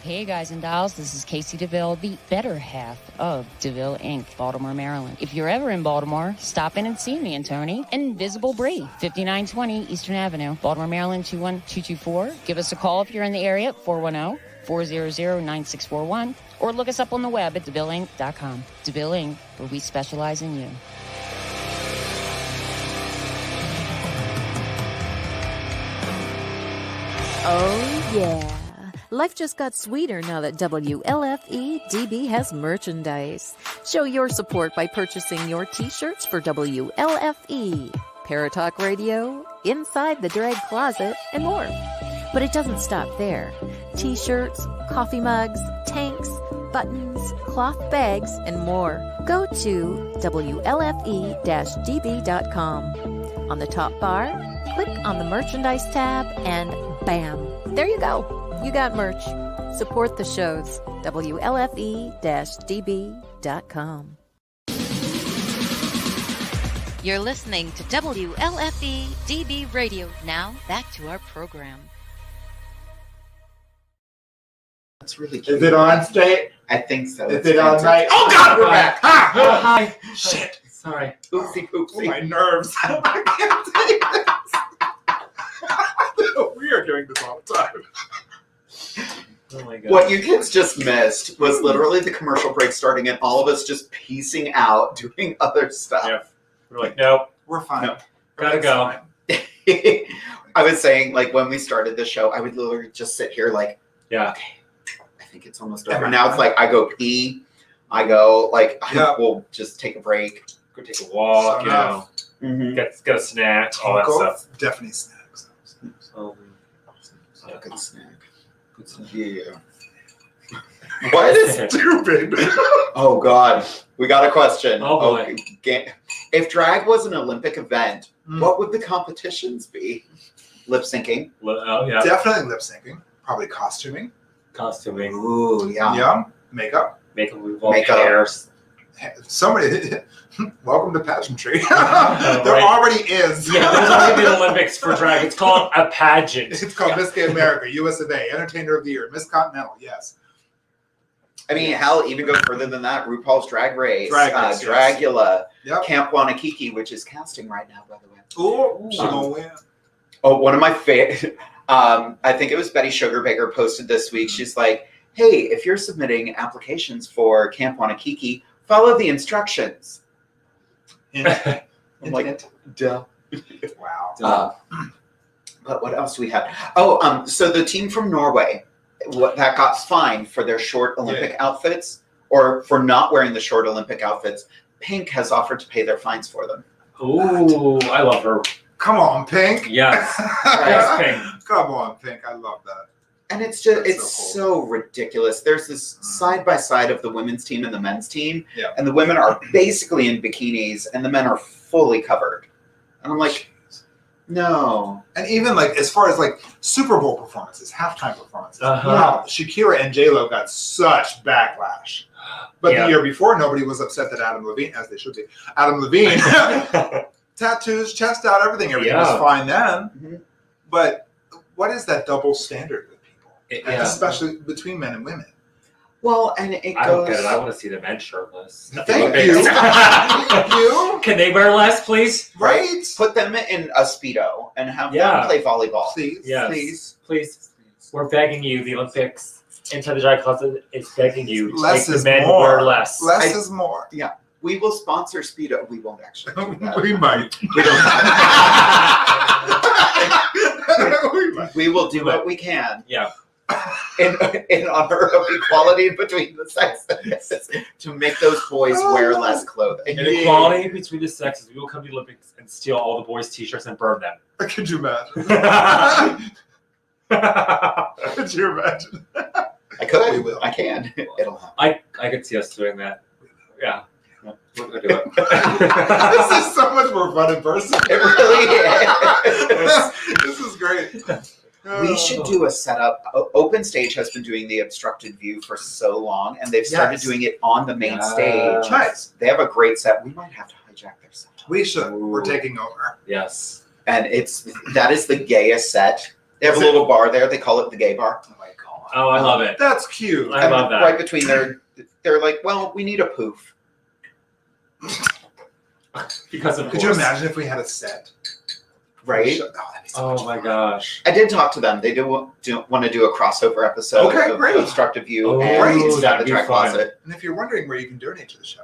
Hey guys and dolls, this is Casey DeVille, the better half of DeVille Inc., Baltimore, Maryland. If you're ever in Baltimore, stop in and see me and Tony. Invisible Brie, 5920 Eastern Avenue, Baltimore, Maryland, 21224. Give us a call if you're in the area at 410-400-9641, or look us up on the web at DeVilleInc.com. DeVille Inc., where we specialize in you. Oh yeah. Life just got sweeter now that WLFE DB has merchandise. Show your support by purchasing your t-shirts for WLFE, Paratalk Radio, Inside the Drag Closet, and more. But it doesn't stop there. T-shirts, coffee mugs, tanks, buttons, cloth bags, and more. Go to WLFE-DB.com. On the top bar, click on the merchandise tab and bam, there you go. You got merch. Support the shows. WLFE-DB.com. You're listening to WLFE DB Radio. Now, back to our program. That's really cute. Is it on straight? I think so. Is it on right? Oh God, we're back! Ah! Oh, hi. Shit! Sorry. Oopsie Oh, poopsie. my nerves. I can't take this. We are doing this all the time. Oh my God. What you kids just missed was literally the commercial break starting and all of us just piecing out, doing other stuff. Yeah. We're like, nope, We're fine. No. gotta go. I was saying, like, when we started the show, I would literally just sit here like, Yeah. okay, I think it's almost over. Now it's like, I go pee, I go, like, Yeah. we'll just take a break. Go take a walk, So you know. Mm-hmm. Get a snack, all that stuff. Definitely snacks. Good snack. Good snack. Yeah. What is Stupid. Oh God, we got a question. Oh, boy. Okay. If drag was an Olympic event, Mm. what would the competitions be? Lip syncing. Oh, yeah. Definitely lip syncing. Probably costuming. Costuming. Ooh, yeah. Yeah. Makeup. Makeup, revolve Makeup. hairs. Somebody. Welcome to pageantry. Right. There already is. Yeah, there's already the Olympics for drag. It's called a pageant. It's called Miss Gay America, US of A, Entertainer of the Year, Miss Continental. Yes. I mean, hell, even go further than that. RuPaul's Drag Race, Drag Race, yes. Dragula, Yep. Camp Wanakiki, which is casting right now, by the way. Ooh, she gonna win. Oh, one of my favorite. I think it was Betty Sugarbaker posted this week. She's like, "Hey, if you're submitting applications for Camp Wanakiki, follow the instructions." I'm like, duh. Wow. But what else do we have? Oh, so the team from Norway, that got fined for their short Olympic outfits, or for not wearing the short Olympic outfits. Pink has offered to pay their fines for them. Ooh, I love her. Come on, Pink. Yes. Yes, Pink. Come on, Pink. I love that. And it's just, That's it's so so ridiculous. There's this side by side of the women's team and the men's team. Yeah. And the women are basically in bikinis and the men are fully covered. And I'm like, no. And even like as far as like Super Bowl performances, halftime performances, Uh-huh. Shakira and J-Lo got such backlash. But Yeah. the year before, nobody was upset that Adam Levine, as they should be, Adam Levine, tattoos, chest out, everything was Yeah. fine then. Mhm. But what is that double standard with people, Yeah. especially between men and women? Well, and it I goes. don't get it. I want to see the men shirtless. Thank you. Thank you. Can they wear less, please? Right. Put them in a Speedo and have Yeah. them play volleyball. Please. Yes. Please. We're begging you. The Olympics Inside the Drag Closet is begging you to Less make is the men more. wear less. Less is more. Yeah. We will sponsor Speedo. We won't actually do that. We might. We don't We might. We will do what we can. Yeah. In honor of equality between the sexes to make those boys wear less clothing. And equality between the sexes. We will come to the Olympics and steal all the boys' t-shirts and burn them. Could you imagine? Could you imagine? I could. We will. I can. It'll happen. I could see us doing that. Yeah. We're gonna do it. This is so much more fun in person. It really is. This is great. We should do a setup. Open Stage has been doing the obstructed view for so long, and they've started doing it on the main stage. Nice. They have a great set. We might have to hijack their set. We should. We're taking over. Yes. And that is the gayest set. They have a little bar there. They call it the gay bar. Oh my god. Oh, I love it. That's cute. I love that. Right between they're like, well, we need a poof. Because of Could you course. imagine if we had a set? Right? Oh, that'd be so much Oh my fun. gosh. I did talk to them. They do want to do a crossover episode Okay, of great. Obstructed View Oh, and great. Inside the That'd be Drag fun. Closet. And if you're wondering where you can donate to the show,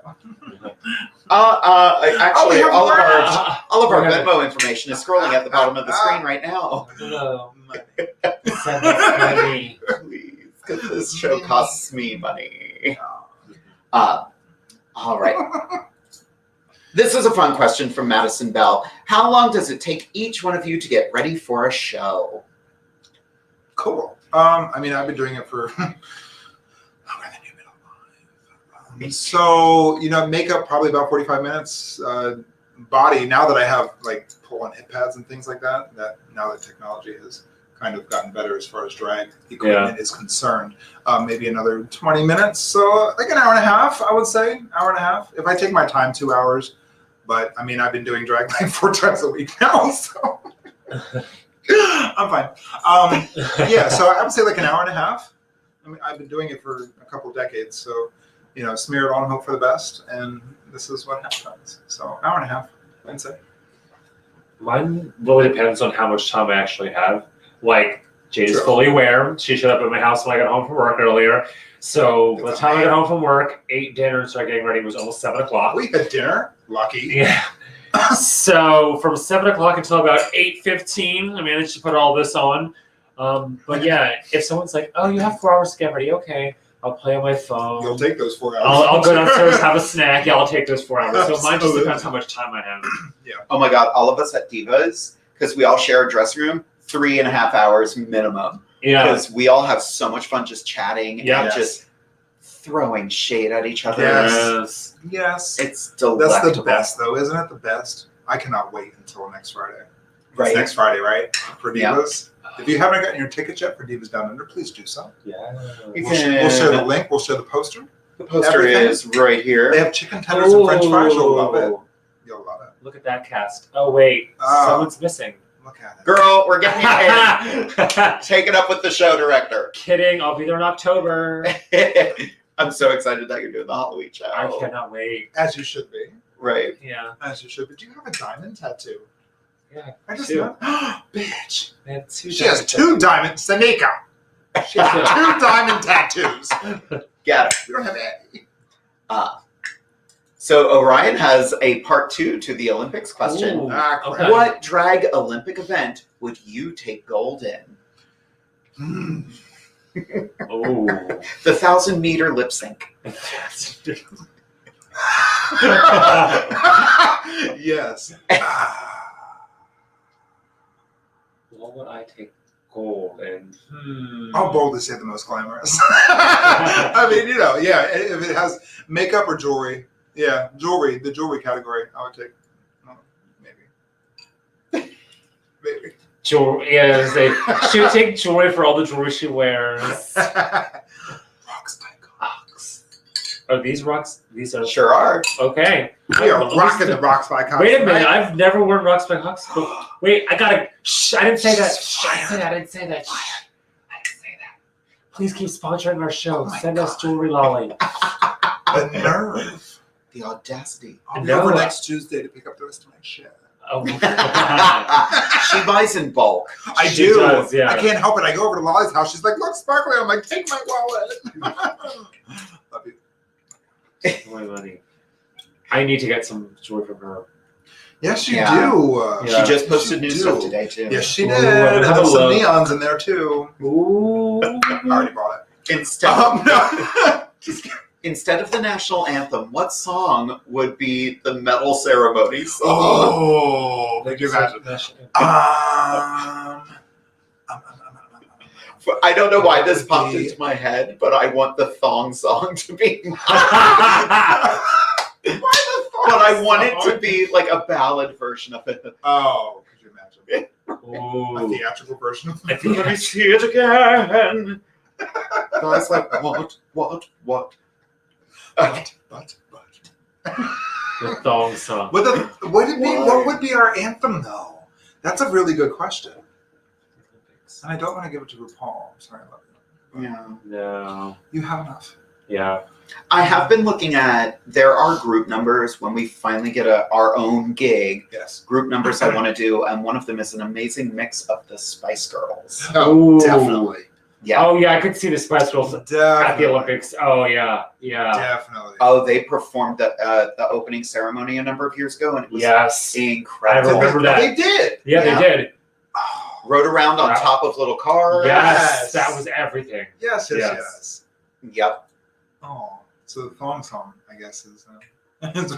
Actually, we have all of more. our We have Venmo information is scrolling at the bottom of the screen right now. No. money. Send us money. Please, because this show costs me money. All right. This is a fun question from Madison Bell. How long does it take each one of you to get ready for a show? Cool. I mean, I've been doing it for longer than you've been alive. So, makeup probably about 45 minutes. Body, now that I have like pull-on hip pads and things like that, now that technology has kind of gotten better as far as drag equipment is concerned, maybe another 20 minutes. So like an hour and a half, I would say, hour and a half. If I take my time, 2 hours. But I mean, I've been doing drag like 4 times a week now, so I'm fine. Yeah, so I would say like an hour and a half. I mean, I've been doing it for a couple of decades, so smear it on, hope for the best, and this is what happens. So hour and a half, I'd say. Mine really depends on how much time I actually have. Like, Jade is True. fully aware. She showed up at my house when I got home from work earlier. So by the time I got home from work, ate dinner and started getting ready, it was almost 7 o'clock. We had dinner. Lucky. Yeah. So from 7 o'clock until about 8:15, I managed to put all this on. But yeah, if someone's like, "Oh, you have 4 hours to get ready," okay, I'll play on my phone. You'll take those 4 hours. I'll go downstairs, have a snack. Yeah, I'll take those 4 hours. So mine just Absolutely. depends how much time I have. Oh my God, all of us at Divas, because we all share a dressing room, 3.5 hours minimum. Yeah. Because we all have so much fun just chatting Yeah. and just throwing shade at each other. Yes. Yes. It's delectable. That's the best, though, isn't it? The best. I cannot wait until next Friday. Right. It's next Friday, right? For Yeah. Divas. If you haven't gotten your tickets yet for Divas Down Under, please do so. Yeah. We'll share the link. We'll share the poster. The poster Everything. is right here. They have chicken tenders and French fries. You'll love it. Ooh. You'll love it. Look at that cast. Oh wait, someone's missing. Look at it. Girl, we're getting you paid. Take it up with the show director. Kidding. I'll be there in October. I'm so excited that you're doing the Halloween show. I cannot wait. As you should be. Right. Yeah. As you should be. Do you have a diamond tattoo? Yeah. I just Two. know. Bitch. I have 2 She has 2 diamonds. Sanika. She has 2 diamond tattoos. Got it. We don't have any. So Orion has a part 2 to the Olympics question. Ooh, Ah, crap. okay. What drag Olympic event would you take gold in? Oh. The 1,000-meter lip sync. Yes. What would I take gold in? I'll boldly say the most glamorous. I mean, yeah, if it has makeup or jewelry, yeah, jewelry, the jewelry category, I would take, maybe. Maybe. Jewelry. Yeah, she would take jewelry for all the jewelry she wears. Rocks by Cox. Are these rocks? These are Sure are. okay. We are rocking the Rocks by Cox. Wait a minute, right? I've never worn rocks by Cox. Wait, I gotta. Shh! I didn't say that. Shh, I didn't say that. I didn't say that. Shh, I didn't say that. Please keep sponsoring our show. Oh my Send us God. jewelry lolly. The nerve. The audacity. I'll be No, over I- next Tuesday to pick up the rest of my shit. Oh, She buys in bulk. I She do. does, yeah. I can't help it. I go over to Lolly's house. She's like, look, sparkly. I'm like, take my wallet. Love you. my money. I need to get some jewelry from her. Yes, you Yeah. do. Yeah. She just posted new do. stuff today too. Yes, she Ooh, did. I'm And gonna there's some look. neons in there too. Ooh. I already bought it. Instead, No. Just kidding. instead of the national anthem, what song would be the medal ceremony song? Oh, could you imagine? I don't know why this popped into my head, but I want the thong song to be. Why the fuck? But I want it to be like a ballad version of it. Oh, could you imagine? A Ooh. theatrical version. I think Let me see it again. Guys, like, What? but. the thong song. What would be our anthem though? That's a really good question. And I don't want to give it to RuPaul. I'm sorry, I love you. Yeah. No. You have enough. Yeah. I have been looking at, there are group numbers when we finally get our own gig. Yes. Group numbers I want to do, and one of them is an amazing mix of the Spice Girls. Oh, Ooh. definitely. Yeah. Oh yeah, I could see the Spice Girls at Definitely. the Olympics. Oh yeah, yeah. Definitely. Oh, they performed the opening ceremony a number of years ago, and it was Yes. incredible. I remember that. They did. Yeah, Yeah. they did. Oh, Rode around on Wow. top of little cars. Yes, that was everything. yes, yes, Yes. yes. Yep. Oh, so the thong song, I guess, is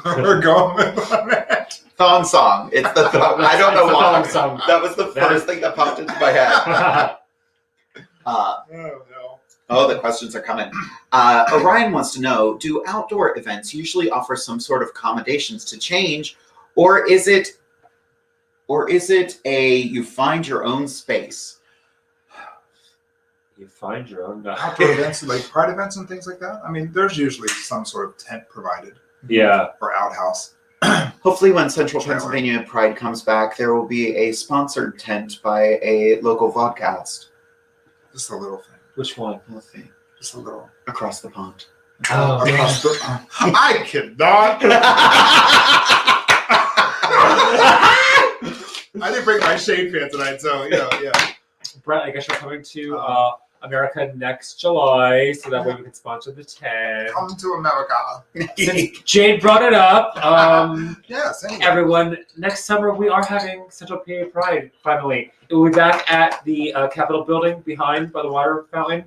where we're going with on it. Thong song. It's the thong. I don't know It's the why. thong song. That was the That first thing that popped into my head. Oh no. Oh, the questions are coming. Orion wants to know, do outdoor events usually offer some sort of accommodations to change, or is it a you find your own space? You find your own. Outdoor events like pride events and things like that. I mean, there's usually some sort of tent provided Yeah. or outhouse. Hopefully when Central Trailer. Pennsylvania Pride comes back, there will be a sponsored tent by a local vodcast. Just a little thing. Which one? We'll see. Just a little. Across the pond. Oh, Across the- I cannot. I didn't bring my shade fan tonight, so yeah. Brett, I guess you're coming to America next July, so that way we can sponsor the tent. Come to America. Since Jade brought it up, Yes. Anyway. everyone, next summer we are having Central PA Pride, finally. It will be back at the Capitol building behind by the water fountain,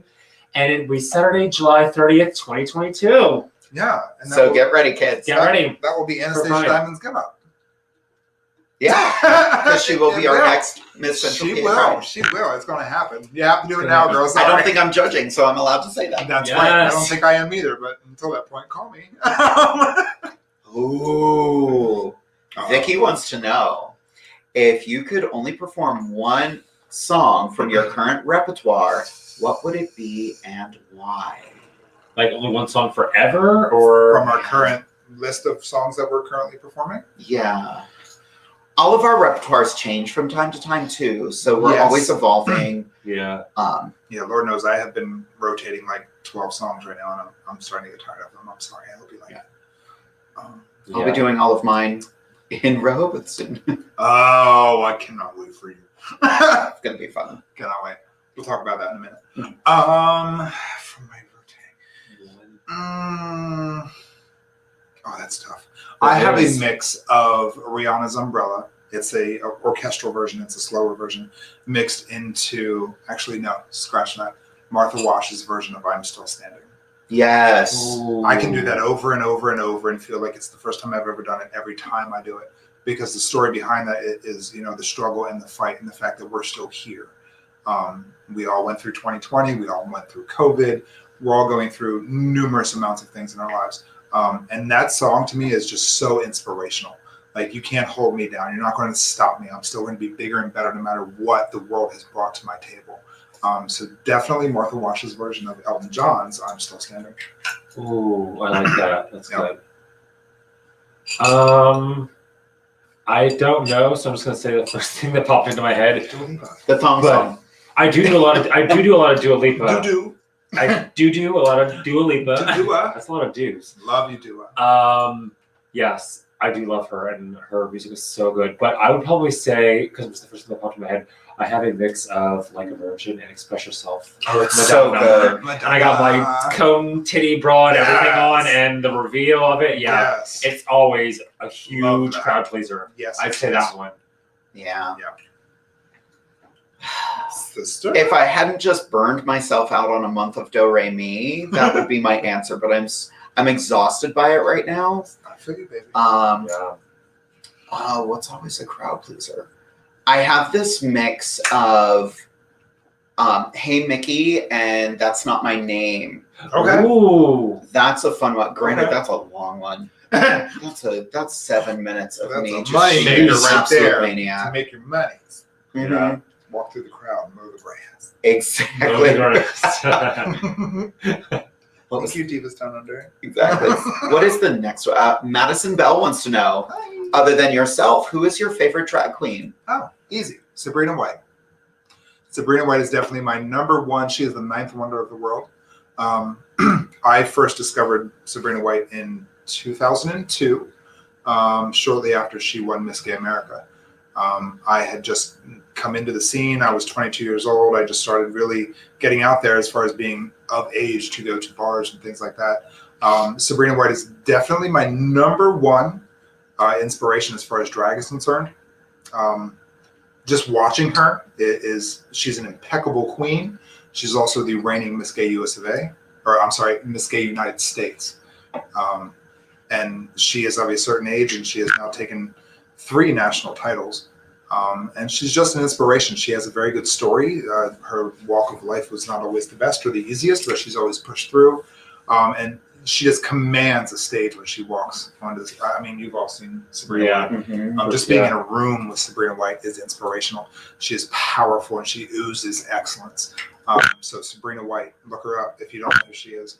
and it will be Saturday, July 30th, 2022. Yeah. And that So will, get ready, kids. Get ready. That will be Anastasia Pride. Diamond's give up. Yeah. Because she will be our next Miss Central She PA will. Pride. She will. It's going to happen. You have to do it It's now, gonna girls. I don't think I'm judging, so I'm allowed to say that. That's Yes. right. I don't think I am either, but until that point, call me. Ooh. Vicky wants to know, if you could only perform one song from your current repertoire, what would it be and why? Like only one song forever, or From our current list of songs that we're currently performing? Yeah. All of our repertoires change from time to time too, so we're Yes. always evolving. yeah. Yeah, Lord knows I have been rotating like 12 songs right now, and I'm starting to get tired of them. I'm sorry. I'll be like, Yeah. um, I'll be doing all of mine in Rehoboth soon. oh, I cannot wait for you. It's gonna be fun. Cannot wait. We'll talk about that in a minute. From my rotating. Oh, that's tough. I have a mix of Rihanna's Umbrella. It's a orchestral version. It's a slower version mixed into, actually, no, scratch that. Martha Wash's version of I'm Still Standing. Yes. I can do that over and over and over and feel like it's the first time I've ever done it every time I do it. Because the story behind that is, the struggle and the fight and the fact that we're still here. We all went through 2020. We all went through COVID. We're all going through numerous amounts of things in our lives. And that song to me is just so inspirational. Like, you can't hold me down. You're not going to stop me. I'm still going to be bigger and better no matter what the world has brought to my table. So definitely Martha Wash's version of Elton John's I'm Still Standing. Ooh, I like that. That's Yep. good. I don't know, so I'm just gonna say the first thing that popped into my head. The thong But song. I do do a lot of Dua Lipa. Do. I do a lot of Dua Lipa. Dua. That's a lot of do's. Love you, Dua. Yes, I do love her, and her music is so good. But I would probably say, because it was the first thing that popped in my head, I have a mix of Like a Virgin and Express Yourself. Oh, it's so good. And I got my cone titty bra and everything on, and the reveal of it. Yeah, it's always a huge crowd pleaser. Yes, I'd say that one. Yeah. Sister. If I hadn't just burned myself out on a month of Do Re Mi, that would be my answer. But I'm exhausted by it right now. I feel you, baby. What's always a crowd pleaser? I have this mix of Hey Mickey and That's Not My Name. Okay. Ooh. That's a fun one. Granted, that's a long one. That's 7 minutes of me a just money being maker an right absolute there maniac. to make your money. Mhm. Walk through the crowd and mow the grass. Exactly. Thank you, Divas Down Under. Exactly. What is the next one? Madison Bell wants to know, other than yourself, who is your favorite drag queen? Oh, easy. Sabrina White. Sabrina White is definitely my number one. She is the 9th wonder of the world. I first discovered Sabrina White in 2002, shortly after she won Miss Gay America. I had just come into the scene. I was 22 years old. I just started really getting out there as far as being of age to go to bars and things like that. Sabrina White is definitely my number one inspiration as far as drag is concerned. Just watching her, she's an impeccable queen. She's also the reigning Miss Gay US of A, or I'm sorry, Miss Gay United States. And she is of a certain age, and she has now taken 3 national titles. And she's just an inspiration. She has a very good story. Her walk of life was not always the best or the easiest, but she's always pushed through. And she just commands a stage when she walks onto this. I mean, you've all seen Sabrina White. Just being in a room with Sabrina White is inspirational. She is powerful and she oozes excellence. So Sabrina White, look her up if you don't know who she is.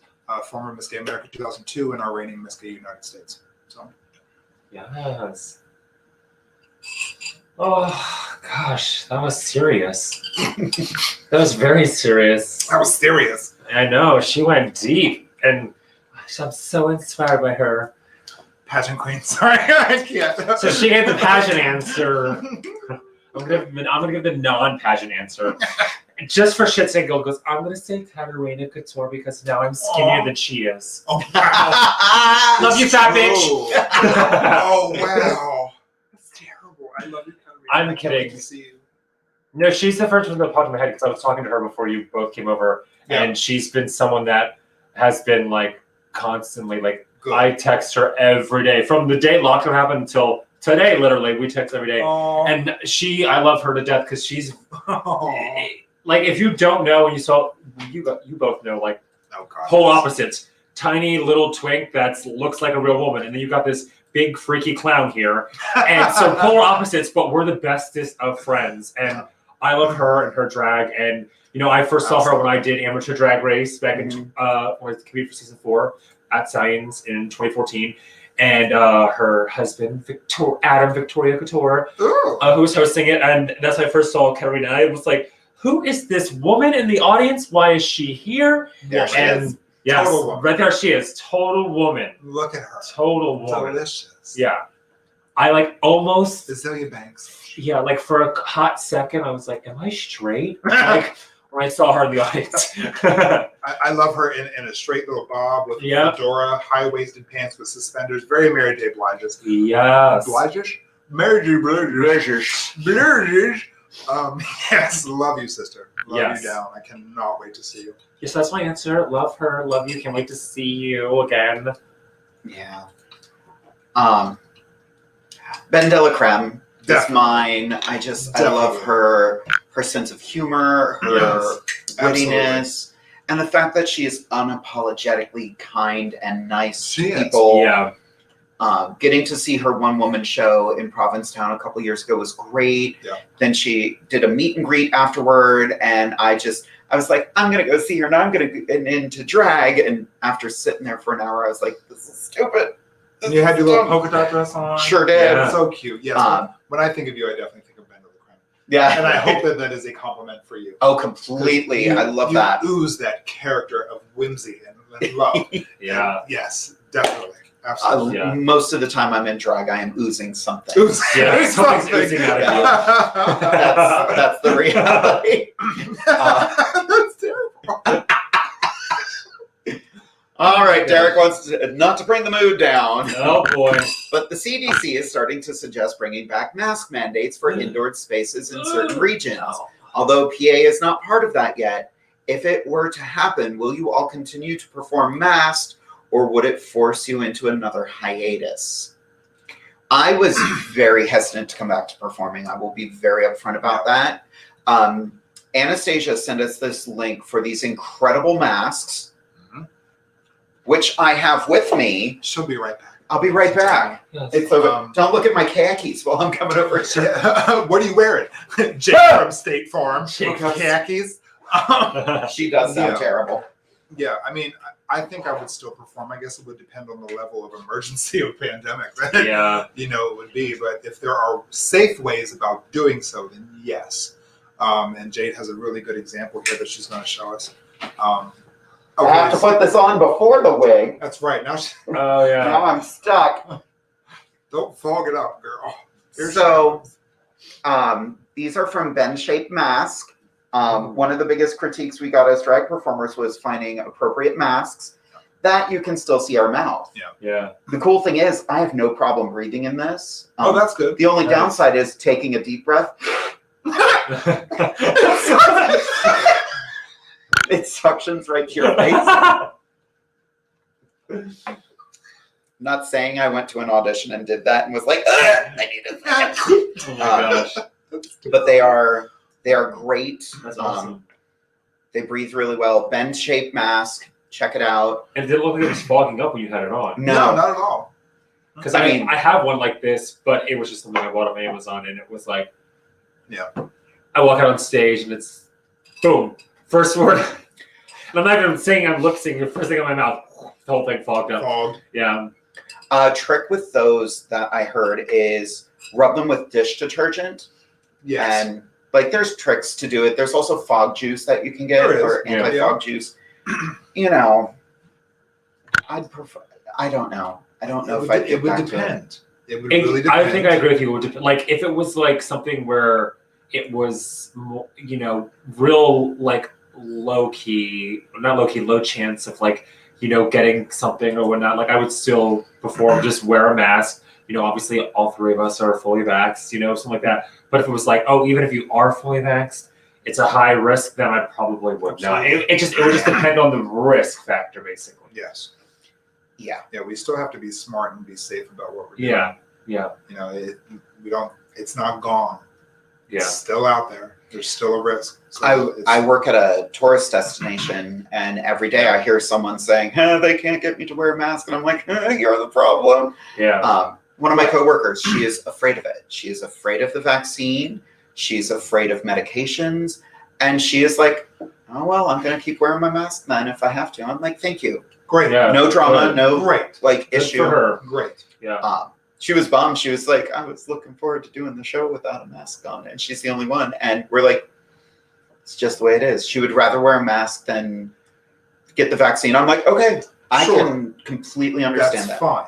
Former Miss Gay America 2002 and our reigning Miss Gay United States. So, yes. Oh gosh, that was serious. That was very serious. That was serious. I know, she went deep, and I'm so inspired by her. Pageant queen. Sorry, I can't. So she gave the pageant answer. I'm gonna give the non-pageant answer. Just for shits and giggles, I'm gonna say Katarina Couture because now I'm skinnier than she is. Oh wow! Love you, fat bitch. Oh wow! That's terrible. I love you, Katarina. I'm kidding. To see you. No, she's the first one that popped in my head because I was talking to her before you both came over, and she's been someone that has been like constantly like. Good. I text her every day from the day lockdown happened until today. Literally, we text every day, and I love her to death because she's like, if you don't know, and you both know, like whole opposites. Tiny little twink that looks like a real woman, and then you've got this big freaky clown here, and so polar opposites. But we're the bestest of friends, and I love her and her drag. And I first saw her when I did Amateur Drag Race back in when I was competing for season 4. At Science in 2014, and her husband Adam Victoria Couture, who was hosting it, and that's when I first saw Katarina. I was like, "Who is this woman in the audience? Why is she here?" Yeah, she is. Yes, total woman. right there she is, total woman. Look at her, total woman. Delicious. Yeah, I like almost Azalea Banks. Yeah, like for a hot second, I was like, "Am I straight?" Like when I saw her in the audience. I love her in a straight little bob with fedora, high-waisted pants with suspenders. Very Mary J. Blige-ish. Yes. Blige-ish? Mary J. Blige-ish. Blige-ish. Yes, love you, sister. Love you down. I cannot wait to see you. Yes, that's my answer. Love her. Love you. Can't wait to see you again. Yeah. Ben Delacreme is mine. I love her sense of humor, her wittiness. And the fact that she is unapologetically kind and nice to people. Yeah. Getting to see her one-woman show in Provincetown a couple years ago was great. Yeah. Then she did a meet and greet afterward, and I was like, I'm going to go see her, and I'm going to get into drag. And after sitting there for an hour, I was like, this is stupid. You had your little polka dot dress on. Sure did. Yeah. So cute. Yes. When I think of you, I definitely think of Ben Delacreme. Yeah. And I hope that that is a compliment for you. Oh, completely. I love that. You ooze that character of whimsy and love. Yeah. And yes, definitely. Absolutely. Yeah. Most of the time I'm in drag, I am oozing something. Yeah, something's oozing out of you. That's the reality. That's terrible. All right, Derek wants not to bring the mood down. Oh boy. But the CDC is starting to suggest bringing back mask mandates for indoor spaces in certain regions. Although PA is not part of that yet, if it were to happen, will you all continue to perform masked, or would it force you into another hiatus? I was very hesitant to come back to performing. I will be very upfront about that. Anastasia sent us this link for these incredible masks, which I have with me. She'll be right back. I'll be right back. Yes. It's over. Don't look at my khakis while I'm coming over here. What are you wearing? Jake from State Farm. Khakis. She does sound terrible. Yeah, I mean, I think I would still perform. I guess it would depend on the level of emergency of pandemic. Yeah. You know, it would be. But if there are safe ways about doing so, then yes. And Jade has a really good example here that she's going to show us. I have to put this on before the wig. That's right. Now, Oh yeah. Now I'm stuck. Don't fog it up, girl. So, these are from Ben Shape Mask. One of the biggest critiques we got as drag performers was finding appropriate masks that you can still see our mouth. Yeah. The cool thing is, I have no problem breathing in this. Oh, that's good. The only downside is taking a deep breath. It suctions right to your face. Not saying I went to an audition and did that and was like, I need a second. Oh my gosh. But they are great. That's awesome. They breathe really well. Ben Shape Mask. Check it out. And it didn't look like it was fogging up when you had it on. No, not at all. Because I mean, I have one like this, but it was just something I bought on Amazon, and it was like, I walk out on stage and it's boom, first word. And I'm not even saying I'm lip syncing. The first thing in my mouth, the whole thing fogged up. Yeah. Trick with those that I heard is rub them with dish detergent. Yes. And like, there's tricks to do it. There's also fog juice that you can get, or anti-fog juice. You know, I'd prefer. I don't know. I don't know if I'd get back to it. It would really depend. I think I agree with you. It would depend. Like, if it was like something where it was, you know, real like low chance of like, you know, getting something or whatnot. Like, I would still perform, just wear a mask. You know, obviously all three of us are fully vaxxed, you know, something like that. But if it was like, oh, even if you are fully vaxxed, it's a high risk, then I probably would not. It would just depend on the risk factor, basically. Yes. Yeah. Yeah, we still have to be smart and be safe about what we're doing. Yeah. Yeah. You know, it's not gone. Yeah. It's still out there. There's still a risk. So I work at a tourist destination, and every day I hear someone saying, they can't get me to wear a mask. And I'm like, you're the problem. Yeah. One of my coworkers, she is afraid of it. She is afraid of the vaccine. She's afraid of medications. And she is like, oh, well, I'm going to keep wearing my mask then if I have to. I'm like, thank you. Great. Yeah. No drama, no Good issue. For her. Great. Yeah. She was bummed. She was like, I was looking forward to doing the show without a mask on. And she's the only one. And we're like, it's just the way it is. She would rather wear a mask than get the vaccine. I'm like, okay, I can completely understand That's that. fine.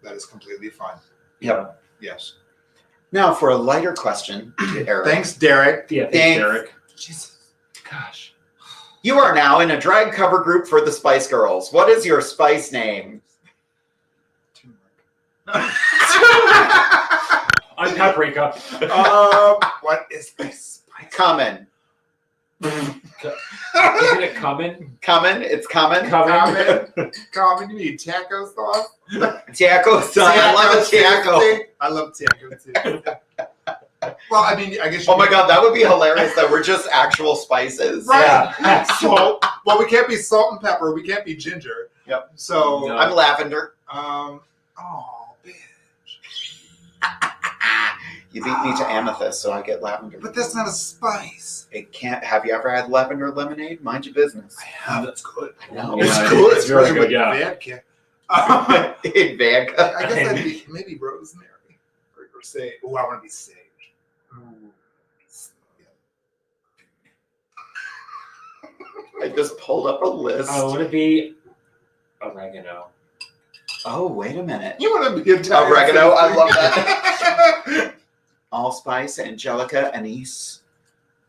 That is completely fine. Yep. Yes. Now, for a lighter question, Eric. Thanks, Derek. Yeah, thanks, Derek. Jesus. Gosh. You are now in a drag cover group for the Spice Girls. What is your Spice name? I'm Paprika. What is this? Common. Isn't it coming? Common. It's common. Common. You need taco sauce? Taco sauce. I love a taco. I love taco too. Well, I mean, I guess. Oh my god, that would be hilarious. That we're just actual spices. Right. Yeah. Salt. Well, we can't be salt and pepper. We can't be ginger. Yep. So I'm lavender. Oh, bitch. You beat me to amethyst, so I get lavender. But that's not a spice. It can't. Have you ever had lavender lemonade? Mind your business. I have. It's good. I know. It's good. It's really good. With Yeah. vodka. In vodka. I guess I'd be maybe rosemary or say. Oh, I want to be sage. I just pulled up a list. Oh, would it be oregano? Oh, wait a minute. You want to be Italian? Oregano, I love that. Allspice, Angelica, Anise.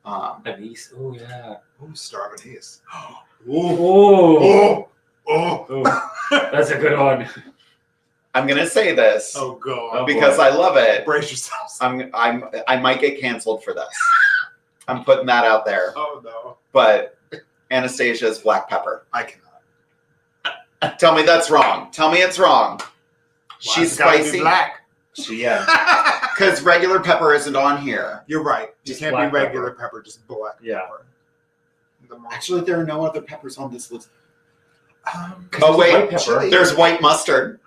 Anise. Oh yeah. Ooh, star of anise. Oh. Oh. That's a good one. I'm gonna say this Oh god. because I love it. Brace yourselves. I might get canceled for this. I'm putting that out there. Oh no. But Anastasia's black pepper. I cannot. Tell me that's wrong. Tell me it's wrong. She's It's gotta be spicy. black. Yeah. Because regular pepper isn't on here. You're right. You Just can't black be regular pepper, just black Yeah. pepper. Actually, there are no other peppers on this list. There's wait, white pepper. chili. There's white mustard.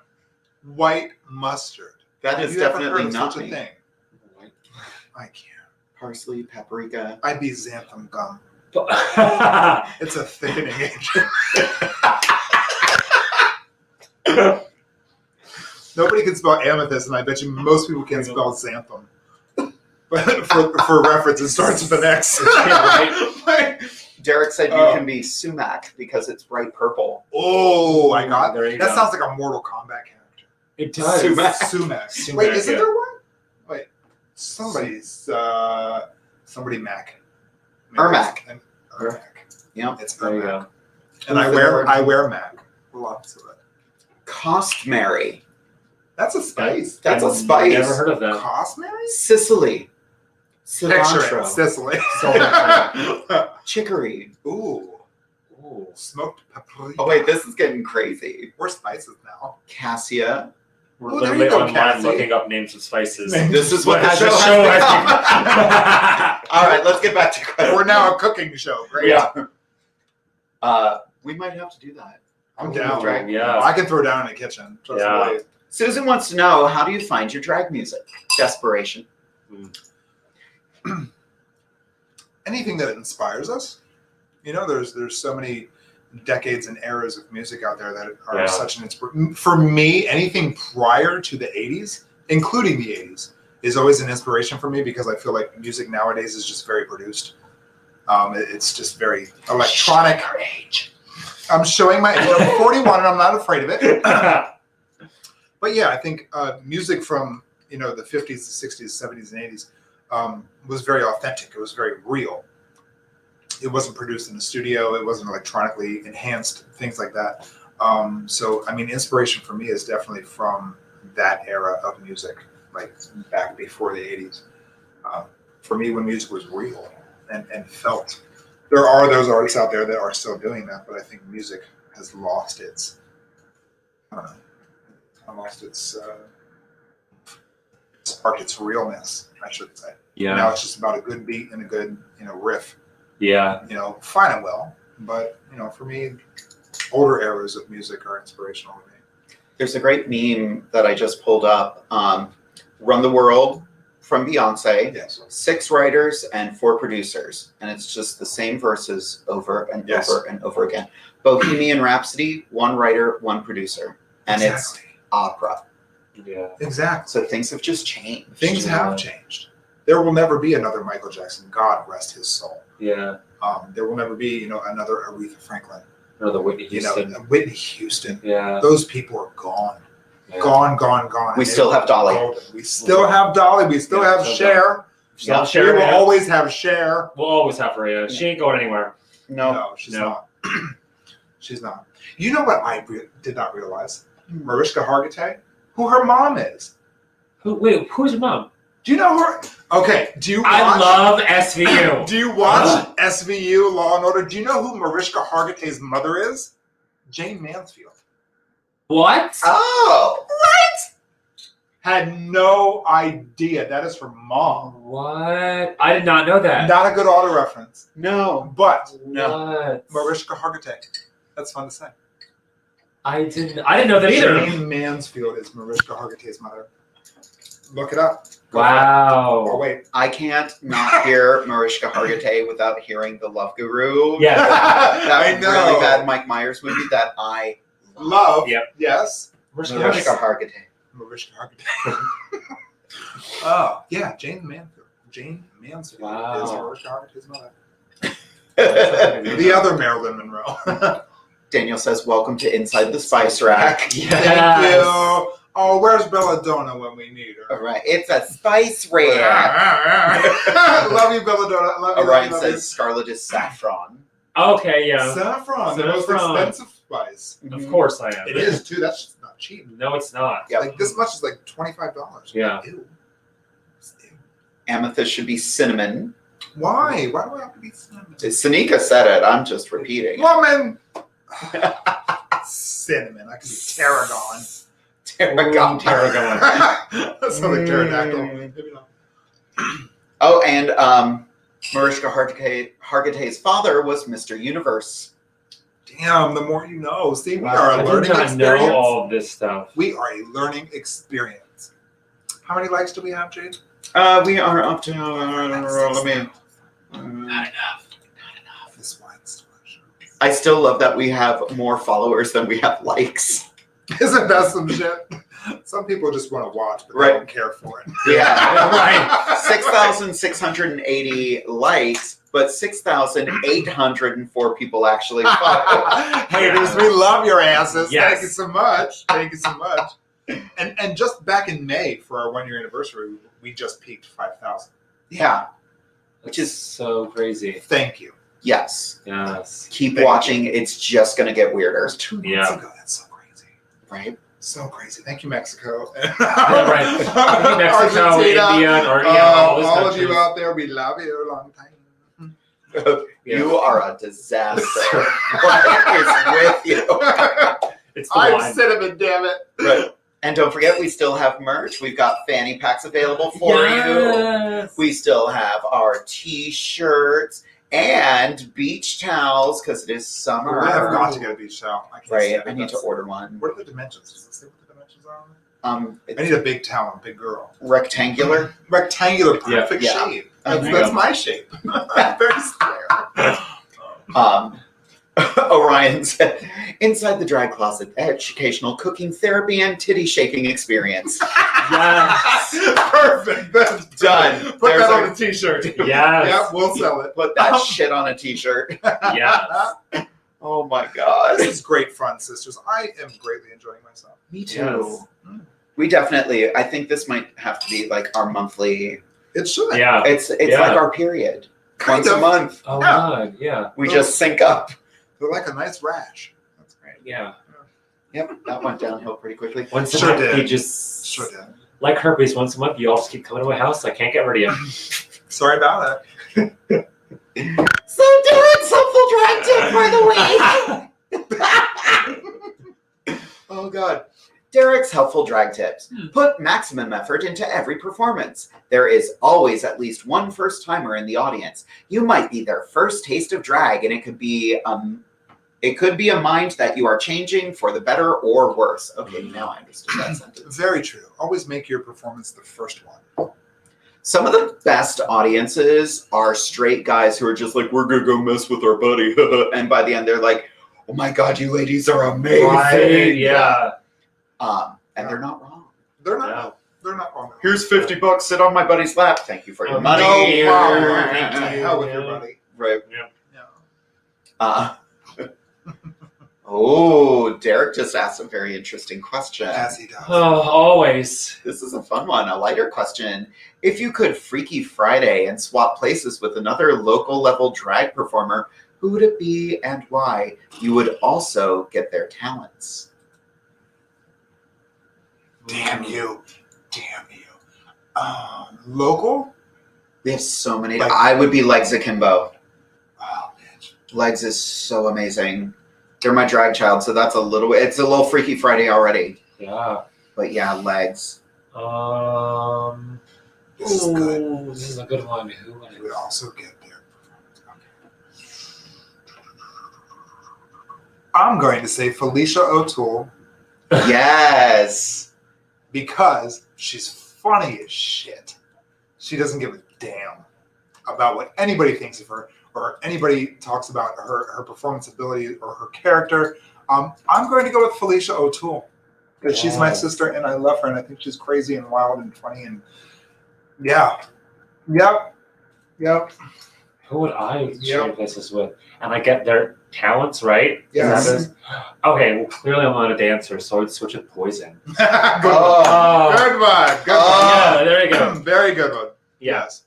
White mustard. That Have is you ever definitely heard of not such a me. thing. White I can't. parsley, paprika. I'd be xanthan gum. It's a thickening agent. Nobody can spell amethyst, and I bet you most people can't spell xanthan. But for reference, it starts with an X. Derek said you can be sumac because it's bright purple. Oh, I got There you that. go. Sounds like a Mortal Kombat character. It does. Sumac. Sumac. Sumac, Wait, isn't yeah. there one? Wait, somebody Mac. Ermac. Ermac. Yep. It's There you Ermac. go. And I wear Mac. Lots of it. Costmary. That's a spice. That's a I've spice. Never heard of that. Cosmary? Sicily. Picture it. Cilantro. Sicily. Chicory. Ooh. Ooh. Smoked paprika. Oh wait, this is getting crazy. We're spices now. Cassia. We're Oh, there literally you go, online Cassie. looking up names of spices. This is what the As show the has show has become. All right, let's get back to questions. We're now a cooking show. Great. Yeah. We might have to do that. I'm down. Drag. Yeah. I can throw down in the kitchen. Trust Yeah. me. Susan wants to know, how do you find your drag music? Desperation. Anything that inspires us. You know, there's so many decades and eras of music out there that are such an inspiration. For me, anything prior to the 80s, including the 80s, is always an inspiration for me because I feel like music nowadays is just very produced. It's just very electronic. I'm showing my 41 and I'm not afraid of it. But yeah, I think music from the 50s, the 60s, 70s, and 80s was very authentic. It was very real. It wasn't produced in the studio. It wasn't electronically enhanced, things like that. So, I mean, inspiration for me is definitely from that era of music, like back before the 80s. For me, when music was real and felt. There are those artists out there that are still doing that, but I think music has lost its, sparked its realness, I should say. Yeah. Now it's just about a good beat and a good, riff. Yeah. Fine and well, but for me, older eras of music are inspirational to me. There's a great meme that I just pulled up. Run the World from Beyonce. Yes. 6 writers and 4 producers. And it's just the same verses over and over and over again. Bohemian Rhapsody, 1 writer, 1 producer. And it's opera. Yeah. Exactly. So things have just changed. Things have changed. There will never be another Michael Jackson. God rest his soul. Yeah. There will never be, another Aretha Franklin. Another Whitney Houston. Whitney Houston. Yeah. Those people are gone. Yeah. Gone. We still have Dolly. We still have Dolly. We still have Cher. Yeah, We will always have Cher. We'll always have her. Yeah. She ain't going anywhere. No, she's not. She's not. You know what I did not realize? Mariska Hargitay, who her mom is. Who's your mom? Do you know her? Okay. Do you watch? I love SVU. Do you watch SVU, Law and Order? Do you know who Mariska Hargitay's mother is? Jane Mansfield. What? Oh. Had no idea. That is her mom. What? I did not know that. Not a good auto reference. No. But What? Mariska Hargitay. That's fun to say. I didn't know that either. Jane Mansfield is Mariska Hargitay's mother. Look it up. Wow. Oh, wait. I can't not hear Mariska Hargitay without hearing The Love Guru. Yeah. That I know. really bad Mike Myers movie that I Love. Yep. Yes. Mariska Hargitay. Mariska Hargitay. Oh, yeah. Jane Mansfield. Jane Mansfield Wow. is Mariska Hargitay's mother. The other Marilyn Monroe. Daniel says, welcome to Inside the Spice Rack. Yes. Thank you. Oh, where's Belladonna when we need her? All right, it's a spice rack. Love you, Belladonna. Love you. Orion love says Scarlet is saffron. Okay, yeah. Saffron, the most expensive spice. Of course I am. It is too. That's just not cheap. No, it's not. Yep. Like this much is like $25. Yeah. Ew. Amethyst should be cinnamon. Why? Why do I have to be cinnamon? Sanika said it. I'm just repeating. Woman. Cinnamon. I could be tarragon. Tarragon. Tarragon. That sounds like pterodactyl. Maybe not. Oh, and Mariska Hargitay's father was Mr. Universe. Damn, the more you know. See, we Wow, are a I learning did not experience. know all of this stuff. We are a learning experience. How many likes do we have, Jade? We are up to, let me... Not enough. This wine's delicious. I still love that we have more followers than we have likes. Isn't that some shit? Some people just want to watch, but they don't care for it. Yeah, Right. 6,680 likes, but 6,804 people actually follow. Haters, we love your asses. Yes. Thank you so much. Thank you so much. And just back in May for our 1 year anniversary, we just peaked 5,000. Yeah, Which is so crazy. Thank you. yes. Yes. Keep Thank watching. It's just going to get weirder. 2 months Yeah. ago. That's so crazy. Right? So crazy. Thank you, Mexico. Yeah, right. Mexico, Argentina. India, all those all of countries. you out there, we love you a long time. You are a disaster. What is with you? It's the I'm wine. cinnamon, damn it. Right. And don't forget, we still have merch. We've got fanny packs available for you. Yes. We still have our t-shirts and beach towels because it is summer. I have got to get a beach towel. I can't see Right, it. I need to order one. What are the dimensions? Does it say what the dimensions are on it? I It's need a big towel, big girl. rectangular. Rectangular, perfect Yeah. shape. There That's, you that's go. my shape. Very square. Orion said, Inside the Drag Closet, educational cooking, therapy, and titty shaking experience. Yes. Perfect. That's Done. Put There's that our- on a t-shirt. Yes. Yeah, we'll sell it. Put that shit on a t-shirt. Yes. Oh my god. This is great fun, sisters. I am greatly enjoying myself. Me too. Yes. We definitely, I think this might have to be like our monthly, It should. Yeah. it's Yeah. like our period. Kind Once a of. month. Oh, Yeah. God. Yeah. We just sync up. They're like a nice rash. That's great. Yeah. Yep, that went downhill pretty quickly. Once a Sure month, did. you just Sure did. like herpes. Once a month, you all just keep coming to my house. I can't get rid of you. Sorry about that. So Derek's helpful drag tip for the week. Oh god. Derek's helpful drag tips. Put maximum effort into every performance. There is always at least one first timer in the audience. You might be their first taste of drag, and it could be a mind that you are changing for the better or worse. Okay, now I understood that sentence. Very true. Always make your performance the first one. Some of the best audiences are straight guys who are just like, we're gonna go mess with our buddy. And by the end, they're like, oh my god, you ladies are amazing. Right? Yeah. And they're not wrong. They're not. No. They're not wrong. Here's $50. Sit on my buddy's lap. Thank you for your money. No Yeah. problem. To hell with your buddy. Right. Yeah. Oh, Derek just asked a very interesting question. As he does. Oh, always. This is a fun one, a lighter question. If you could Freaky Friday and swap places with another local level drag performer, who would it be and why? You would also get their talents. Damn you. Damn you. Local? We have so many. Like- I would be Legs Akimbo. Oh, bitch. Legs is so amazing. They're my drag child, so that's it's a little Freaky Friday already. Yeah. But yeah, Legs. This is good. Ooh, this is a good one. Who would You would also get their performance. Okay. I'm going to say Felicia O'Toole Yes. because she's funny as shit. She doesn't give a damn about what anybody thinks of her or anybody talks about her performance ability or her character. I'm going to go with Felicia O'Toole because she's my sister and I love her and I think she's crazy and wild and funny and yeah. Yep. Who would I trade places with? And I get their talents, right? Yes. Okay, well, clearly I'm not a dancer, so I'd switch with Poison. Good one. Good one. Good one. Yeah, there you go. Very good one. Yes.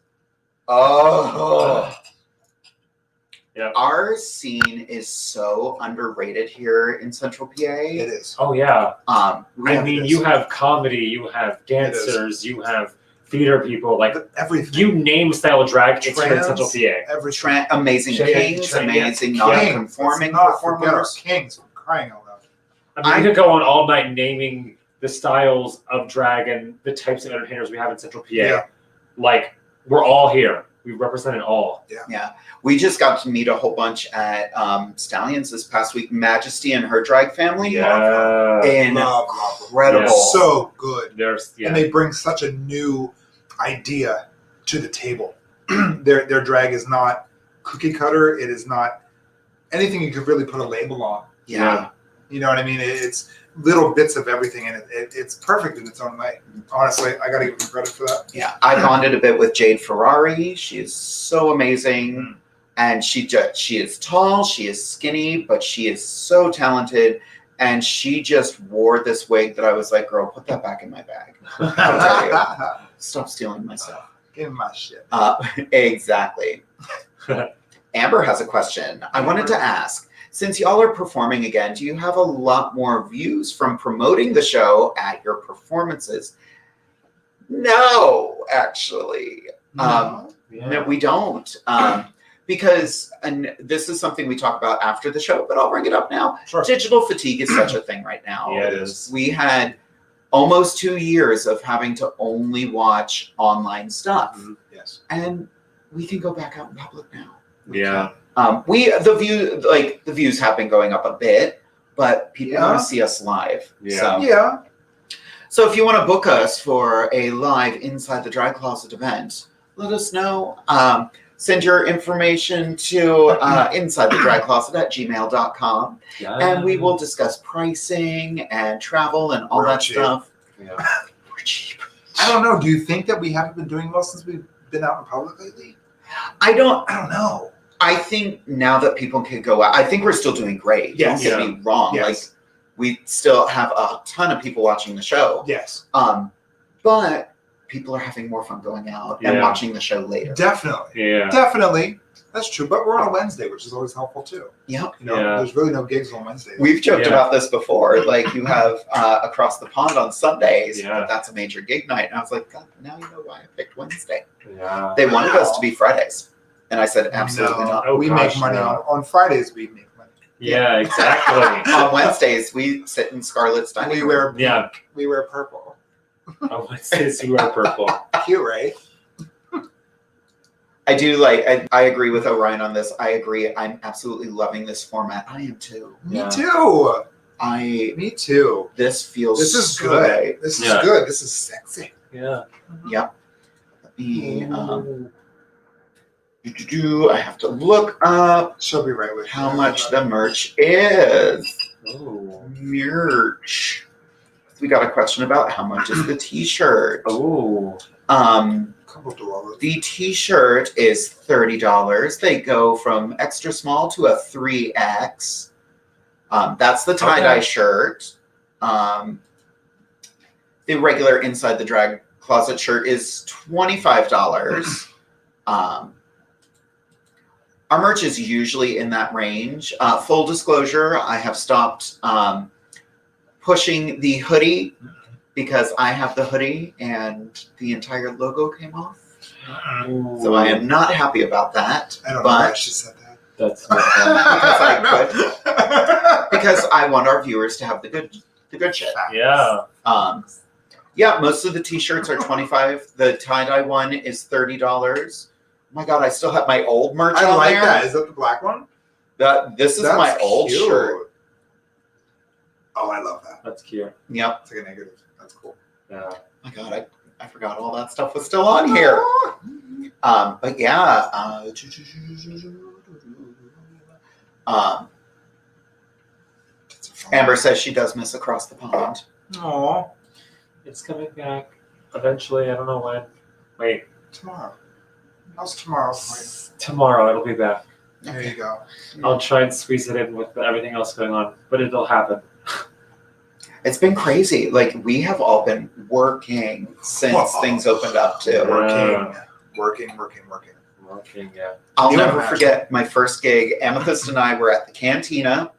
Yeah. Our scene is so underrated here in Central PA. It is. Oh yeah. I mean, you have comedy, you have dancers, you have theater people, like everything. You name style of drag, it's here in Central PA. Amazing kings, amazing non-conforming performers. Kings, crying out loud. I mean, we could go on all night naming the styles of drag and the types of entertainers we have in Central PA. Yeah. Like, we're all here. We represent it all. Yeah. We just got to meet a whole bunch at Stallions this past week. Majesty and her drag family. Yeah. Incredible. So good. And they bring such a new idea to the table. Their drag is not cookie cutter. It is not anything you could really put a label on. Yeah. You know what I mean? It's little bits of everything, and it's perfect in its own way. Honestly, I got to give them credit for that. Yeah, I bonded a bit with Jade Ferrari. She is so amazing, and she is tall, she is skinny, but she is so talented. And she just wore this wig that I was like, "Girl, put that back in my bag. Stop stealing my stuff. Give me my shit." Exactly. Amber has a question. I wanted to ask. Since y'all are performing again, do you have a lot more views from promoting the show at your performances? No, actually. No, we don't. Because, and this is something we talk about after the show, but I'll bring it up now. Sure. Digital fatigue is such a thing right now. Yeah, it is. We had almost 2 years of having to only watch online stuff. Yes. And we can go back out in public now. Yeah. The views have been going up a bit, but people want to see us live. Yeah. So if you want to book us for a live Inside the Drag Closet event, let us know. Send your information to InsideTheDragCloset@gmail.com, and we will discuss pricing and travel and all that stuff. Yeah. We're cheap. I don't know. Do you think that we haven't been doing well since we've been out in public lately? I don't know. I think now that people can go out, I think we're still doing great. Yes. Don't get me wrong. Yes. Like, we still have a ton of people watching the show. Yes. But people are having more fun going out and watching the show later. Definitely. Yeah. Definitely. That's true. But we're on a Wednesday, which is always helpful too. Yep. You know, there's really no gigs on Wednesdays. We've joked about this before. Like, you have Across the Pond on Sundays, but that's a major gig night. And I was like, God, now you know why I picked Wednesday. Yeah. They wanted us to be Fridays. And I said, absolutely not. We make money on Fridays. We make money. Yeah, exactly. On Wednesdays, we sit in Scarlet's dining room. We wear pink. Yeah. We wear purple. On Wednesdays, you wear purple. Cute, right? I do I agree with Orion on this. I agree. I'm absolutely loving this format. I am too. Me too. Me too. This feels This is so good. right. This is good. This is sexy. Yeah. Yep. Let me, I have to look up. She'll be right with how much the merch is. Oh. Merch. We got a question about how much is the t-shirt. Oh. The t-shirt is $30. They go from extra small to a 3X. That's the tie-dye shirt. The regular Inside the Drag Closet shirt is $25. Our merch is usually in that range. Full disclosure, I have stopped pushing the hoodie because I have the hoodie and the entire logo came off. So I am not happy about that. I don't know why she said that. That's because I could. Because I want our viewers to have the good shit. Yeah. Yeah, most of the t-shirts are $25. The tie-dye one is $30. Oh my God, I still have my old merch on like there. that. Is that the black one? This is my old shirt. Oh, I love that. That's cute. Yep. It's like a negative. That's cool. Yeah. Oh my God, I forgot all that stuff was still on here. But yeah. Amber says she does miss Across the Pond. How's tomorrow for you? Tomorrow it'll be back. There you go. I'll try and squeeze it in with everything else going on, but it'll happen. It's been crazy. Like, we have all been working since things opened up too. Working. Yeah. I'll never forget my first gig. Amethyst and I were at the Cantina.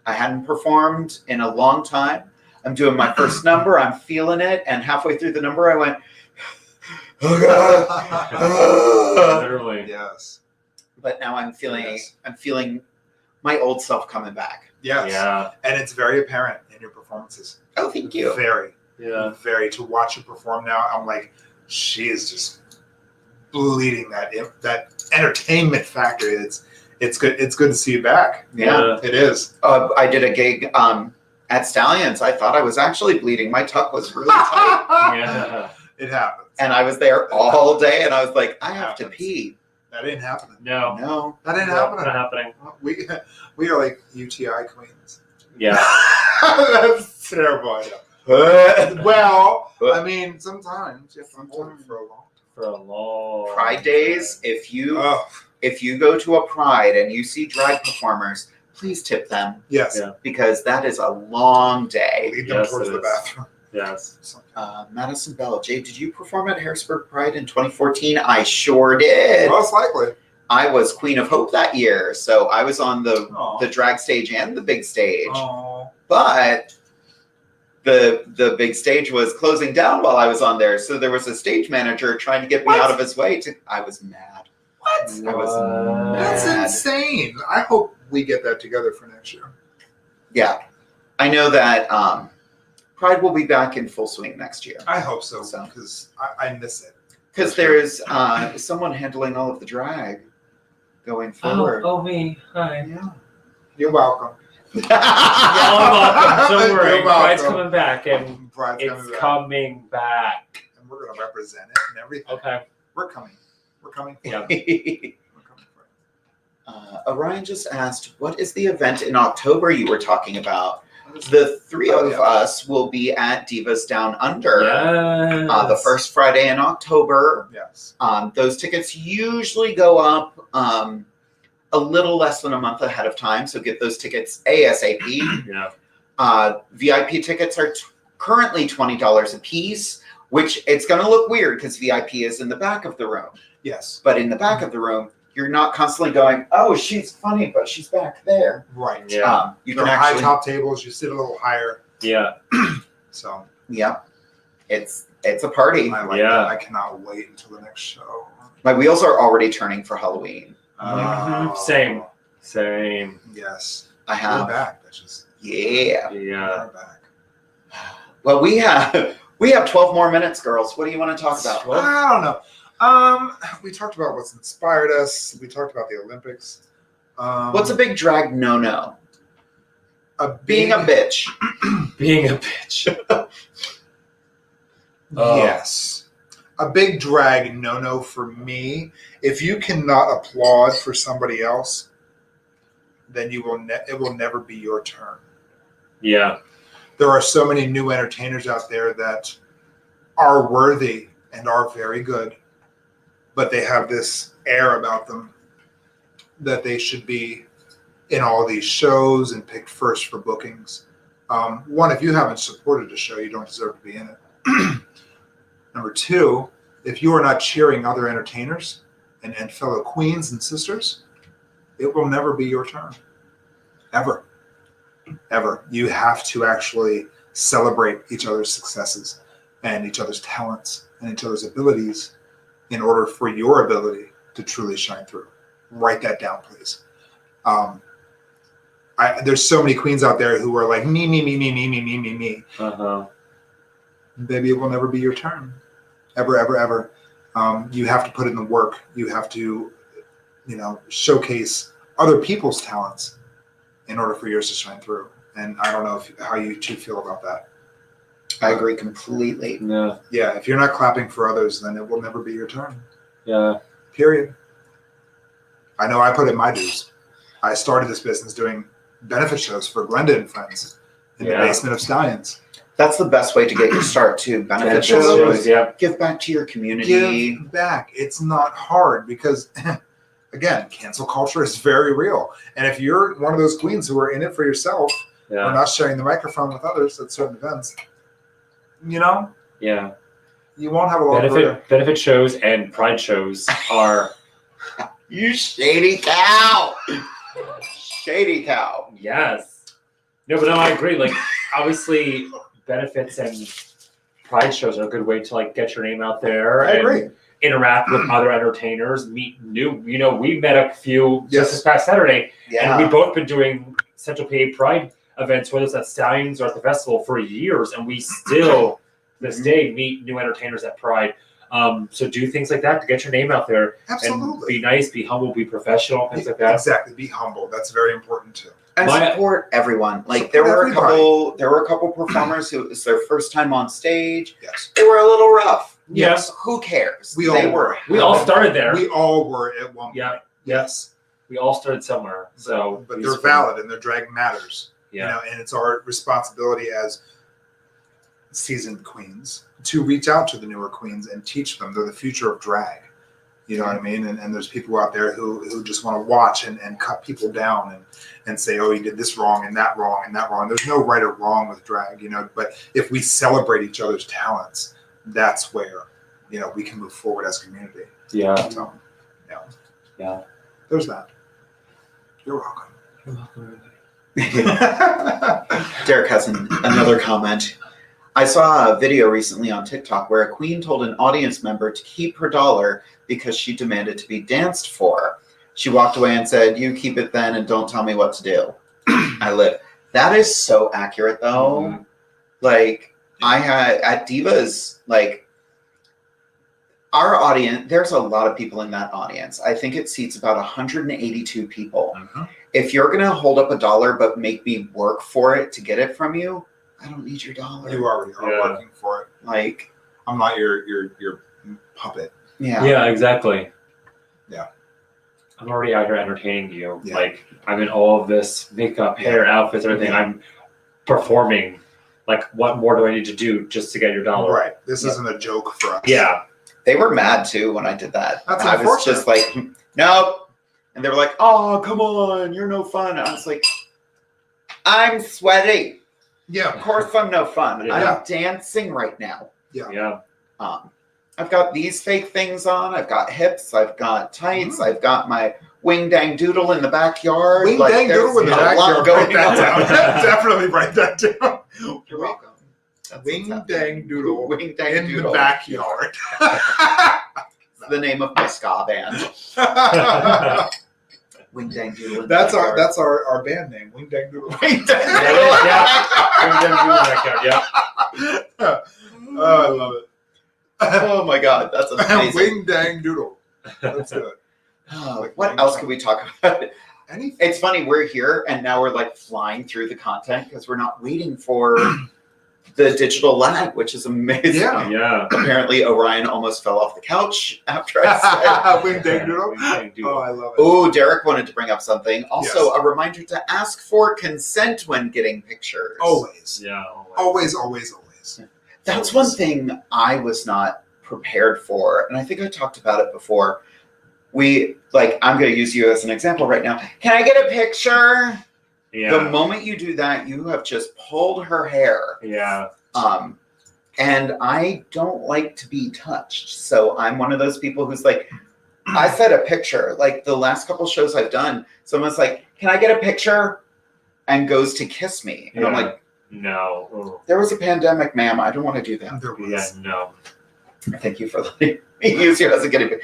I hadn't performed in a long time. I'm doing my first number. I'm feeling it. And halfway through the number, I went, oh God. Literally. Yes. But now I'm feeling my old self coming back. Yes. Yeah. And it's very apparent in your performances. Oh, thank you. Very. Yeah. Very. To watch you perform now, I'm like, she is just bleeding that entertainment factor. It's good. It's good to see you back. Yeah. It is. I did a gig at Stallions. I thought I was actually bleeding. My tuck was really tight. Yeah. It happens. And I was there all day, and I was like, I have to pee. That ain't happening. No. That ain't Not happening. happening. We are like UTI queens. Yeah. That's terrible. I know. Well, I mean, sometimes you have to hold it for a long Pride days. If you go to a Pride and you see drag performers, please tip them. Yes. Yeah. Because that is a long day. Lead them towards the bathroom. Yes. Madison Bell, Jade, did you perform at Harrisburg Pride in 2014? I sure did. Most likely. I was Queen of Hope that year, so I was on the drag stage and the big stage. Aww. But the big stage was closing down while I was on there, so there was a stage manager trying to get me out of his way. I was mad. What? I was mad. That's insane. I hope we get that together for next year. Yeah. I know that Pride will be back in full swing next year. I hope so, because I miss it. Because there is someone handling all of the drag going forward. Oh, me. Hi. Yeah. You're welcome. Y'all are welcome. Don't worry. You're welcome. Pride's coming back, and Bride's coming back. And we're going to represent it and everything. Okay. We're coming. We're coming for Yeah. it. We're coming for it. Orion just asked, what is the event in October you were talking about? The three of us will be at Divas Down Under Yes. the first Friday in October. Yes. Those tickets usually go up a little less than a month ahead of time, so get those tickets ASAP. Yeah. VIP tickets are currently $20 a piece, which it's going to look weird because VIP is in the back of the room. Yes. But in the back of the room, you're not constantly going, oh, she's funny, but she's back there. Right. Yeah. You There can are actually, high top tables. You sit a little higher. Yeah. So yeah, it's a party. I like Yeah. that. I cannot wait until the next show. My wheels are already turning for Halloween. Same. Same. Yes. I We're have. back, bitches. Yeah. Yeah. We're back. Well, we have 12 more minutes, girls. What do you want to talk about? I don't know. We talked about what's inspired us. We talked about the Olympics. What's a big drag no-no? Being a bitch. Being a bitch. Yes. A big drag no-no for me. If you cannot applaud for somebody else, then you will it will never be your turn. Yeah. There are so many new entertainers out there that are worthy and are very good, but they have this air about them that they should be in all these shows and picked first for bookings. One, if you haven't supported a show, you don't deserve to be in it. Number two, if you are not cheering other entertainers and fellow queens and sisters, it will never be your turn. Ever. Ever. You have to actually celebrate each other's successes and each other's talents and each other's abilities in order for your ability to truly shine through. Write that down, please. There's so many queens out there who are like, me. Uh-huh. Baby, it will never be your turn. Ever, ever, ever. You have to put in the work. You have to, showcase other people's talents in order for yours to shine through. And I don't know how you two feel about that. I agree completely. Yeah. Yeah, if you're not clapping for others, then it will never be your turn. Yeah. Period. I know I put in my dues. I started this business doing benefit shows for Glenda and Friends in the basement of Stallions. That's the best way to get your start too. Benefit shows. Yeah. Give back to your community. Give back. It's not hard because, again, cancel culture is very real. And if you're one of those queens who are in it for yourself, or not sharing the microphone with others at certain events, you know, you won't have a lot of benefit shows and pride shows are. You shady cow. Shady cow. Yes. No, but no, I agree. Like, obviously, benefits and pride shows are a good way to like get your name out there. I agree. Interact with other entertainers, meet new. You know, we met a few just this past Saturday, Yeah. and we've both been doing Central PA Pride events, whether it's at Stallions or at the festival, for years, and we still, this day, meet new entertainers at Pride. So do things like that to get your name out there. Absolutely. And be nice, be humble, be professional, things like that. Exactly. Be humble. That's very important too. And support everyone. Like there were a couple performers who it was their first time on stage. Yes. They were a little rough. Yes. Who cares? We all started there. We all were at one point. Yeah. Yes. We all started somewhere. So but they're valid and their drag matters. Yeah. You know, and it's our responsibility as seasoned queens to reach out to the newer queens and teach them. They're the future of drag. You know what I mean? And there's people out there who just want to watch and cut people down and say, oh, you did this wrong and that wrong and that wrong. There's no right or wrong with drag, you know, but if we celebrate each other's talents, that's where, you know, we can move forward as a community. Yeah. So, yeah. There's that. You're welcome. You're welcome. Derek has another comment. I saw a video recently on TikTok where a queen told an audience member to keep her dollar because she demanded to be danced for. She walked away and said, "You keep it then and don't tell me what to do." I live. That is so accurate though. Mm-hmm. Like I had at Divas, like our audience, there's a lot of people in that audience. I think it seats about 182 people. Mm-hmm. If you're going to hold up a dollar but make me work for it to get it from you, I don't need your dollar. You already are working for it. Like I'm not your puppet. Yeah. Yeah, exactly. Yeah. I'm already out here entertaining you. Yeah. Like I'm in all of this makeup, hair, outfits, everything. Yeah. I'm performing. Like what more do I need to do just to get your dollar? Right. This isn't a joke for us. Yeah. They were mad too when I did that. That's I was just like, nope. And they were like, "Oh, come on, you're no fun." I was like, "I'm sweaty. Yeah, of course I'm no fun. Yeah. I'm dancing right now." Yeah. Yeah. I've got these fake things on. I've got hips. I've got tights. I've got my wing dang doodle in the backyard. Wing dang doodle in the backyard. Write that down. Definitely write that down. You're welcome. That's wing dang doodle wing dang in doodle. the backyard. It's the name of my ska band. Wing dang doodle. That's our band name. Wing dang doodle. Wing dang doodle. Wing dang doodle in the backyard. Yeah. Oh, I love it. Oh my god, that's amazing. Wing dang doodle. That's good. What else could we talk about? Anything. It's funny, we're here and now we're like flying through the content because we're not waiting for the digital lag, which is amazing. Yeah. Yeah. Apparently Orion almost fell off the couch after I said Wing dang doodle. Oh, I love it. Oh, Derek wanted to bring up something. Also, Yes. a reminder to ask for consent when getting pictures. Always. Yeah. Always. That's one thing I was not prepared for, and I think I talked about it before. I'm going to use you as an example right now. Can I get a picture? Yeah. The moment you do that, you have just pulled her hair. Yeah. And I don't like to be touched. So I'm one of those people who's like, I said a picture. Like the last couple shows I've done, someone's like, "Can I get a picture?" and goes to kiss me. And I'm like, no. Ooh. there was a pandemic, ma'am. I don't want to do that. There was. Yeah, no. Thank you for letting me use you as a guinea pig.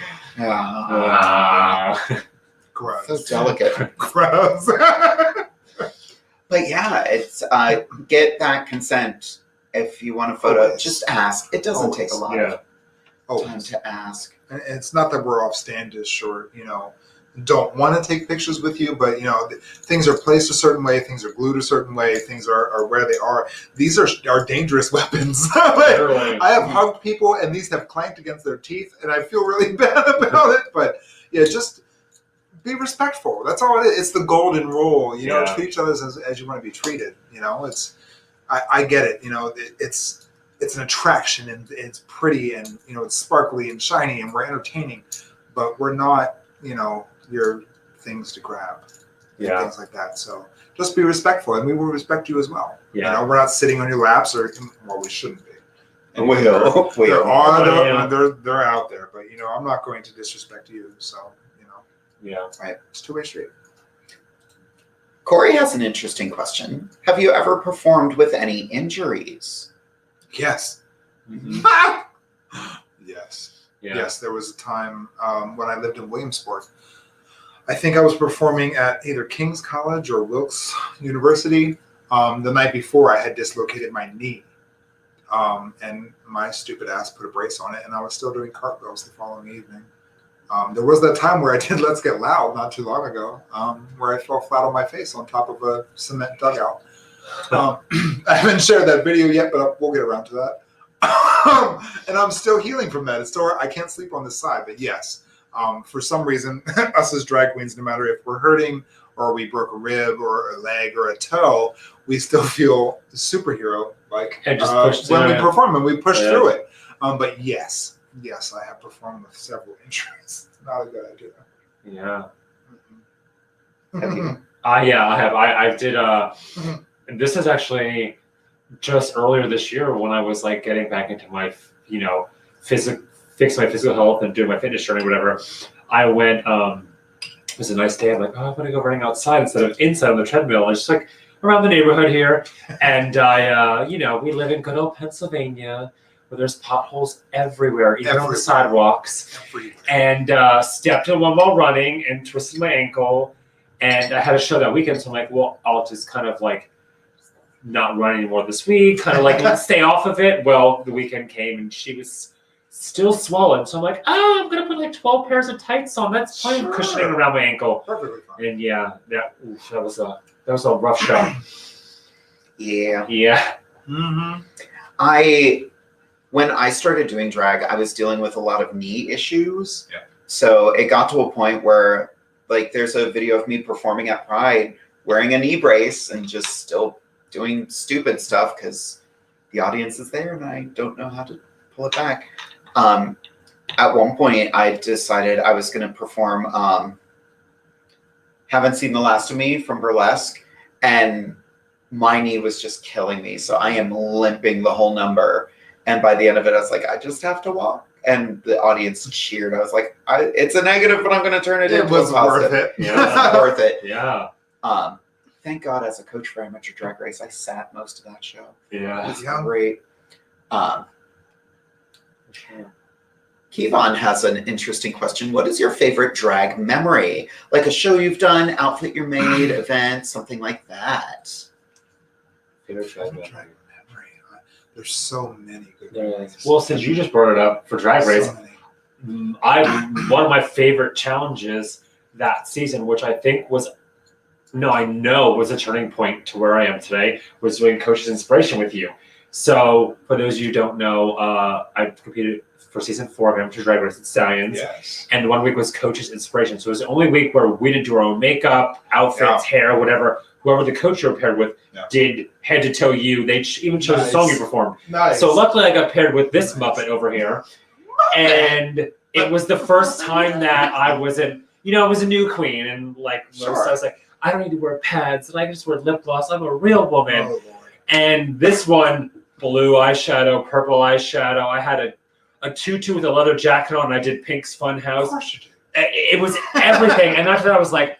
Gross. So delicate. Gross. But yeah, it's get that consent if you want a photo. Always. Just ask. It doesn't take a lot of time to ask. And it's not that we're offstandish or, don't want to take pictures with you, but, things are placed a certain way, things are glued a certain way, things are where they are. These are dangerous weapons. I have hugged people and these have clanked against their teeth and I feel really bad about it. But yeah, just be respectful. That's all it is. It's the golden rule, treat each other as you want to be treated. I get it. You know, it's an attraction and it's pretty and, you know, it's sparkly and shiny and we're entertaining, but we're not, you know, your things to grab and things like that. So just be respectful, and we will respect you as well. Yeah. You know, we're not sitting on your laps, or well, we shouldn't be. And they're out there, but you know, I'm not going to disrespect you. So you know, right. It's two-way street. Corey has an interesting question. Have you ever performed with any injuries? Yes. Mm-hmm. Yes. Yeah. Yes. There was a time when I lived in Williamsport. I think I was performing at either King's College or Wilkes University. The night before, I had dislocated my knee. And my stupid ass put a brace on it, and I was still doing cartwheels the following evening. There was that time where I did Let's Get Loud not too long ago, where I fell flat on my face on top of a cement dugout. I haven't shared that video yet, but we'll get around to that. And I'm still healing from that. It's still, I can't sleep on this side, but yes. For some reason, us as drag queens, no matter if we're hurting or we broke a rib or a leg or a toe, we still feel superhero-like when we perform and we push through it. But yes, I have performed with several injuries. Not a good idea. Yeah. Have you? Yeah, I have. I did. And this is actually just earlier this year when I was like getting back into my, you know, fix my physical health and do my fitness journey, whatever. I went. It was a nice day. I'm like, oh, I'm gonna go running outside instead of inside on the treadmill. I just like around the neighborhood here, and I, you know, we live in good old Pennsylvania, where there's potholes everywhere, even on the sidewalks. And stepped in one while running and twisted my ankle. And I had a show that weekend, so I'm like, well, I'll just kind of like not run anymore this week, kind of like stay off of it. Well, the weekend came and she was still swollen, so I'm like, oh, I'm gonna put like 12 pairs of tights on. That's fine, cushioning around my ankle. Perfectly fine. And yeah, that was a rough show. Yeah. Yeah. Mm-hmm. When I started doing drag, I was dealing with a lot of knee issues. Yeah. So it got to a point where, like, there's a video of me performing at Pride wearing a knee brace and just still doing stupid stuff because the audience is there and I don't know how to pull it back. At one point, I decided I was going to perform Haven't Seen the Last of Me from Burlesque, and my knee was just killing me. So I am limping the whole number. And by the end of it, I was like, I just have to walk. And the audience cheered. I was like, it's a negative, but I'm going to turn it into a positive. Worth it. Yeah, it's worth it. Yeah. Thank God, as a coach for Amateur Drag Race, I sat most of that show. Yeah. It was great. Kevon has an interesting question. What is your favorite drag memory? Like a show you've done, outfit you made, event, something like that. Favorite drag memory. There's so many good ones. Well, since you just brought it up for Drag Race, one of my favorite challenges that season, which I know was a turning point to where I am today, was doing Coach's Inspiration with you. So, for those of you who don't know, I competed for season 4 of Amateur Drag Race at Stallions. Yes. And 1 week was Coach's Inspiration. So it was the only week where we didn't do our own makeup, outfits, hair, whatever. Whoever the coach you were paired with did head to toe you. They even chose a song you performed. Nice. So luckily I got paired with this Muppet over here. And it was the first time that I wasn't, I was a new queen. And like, I was like, I don't need to wear pads. And I can just wear lip gloss. I'm a real woman. Oh, and this one, blue eyeshadow, purple eyeshadow. I had a tutu with a leather jacket on. And I did Pink's Funhouse. Of course you did. It was everything. And after that, I was like,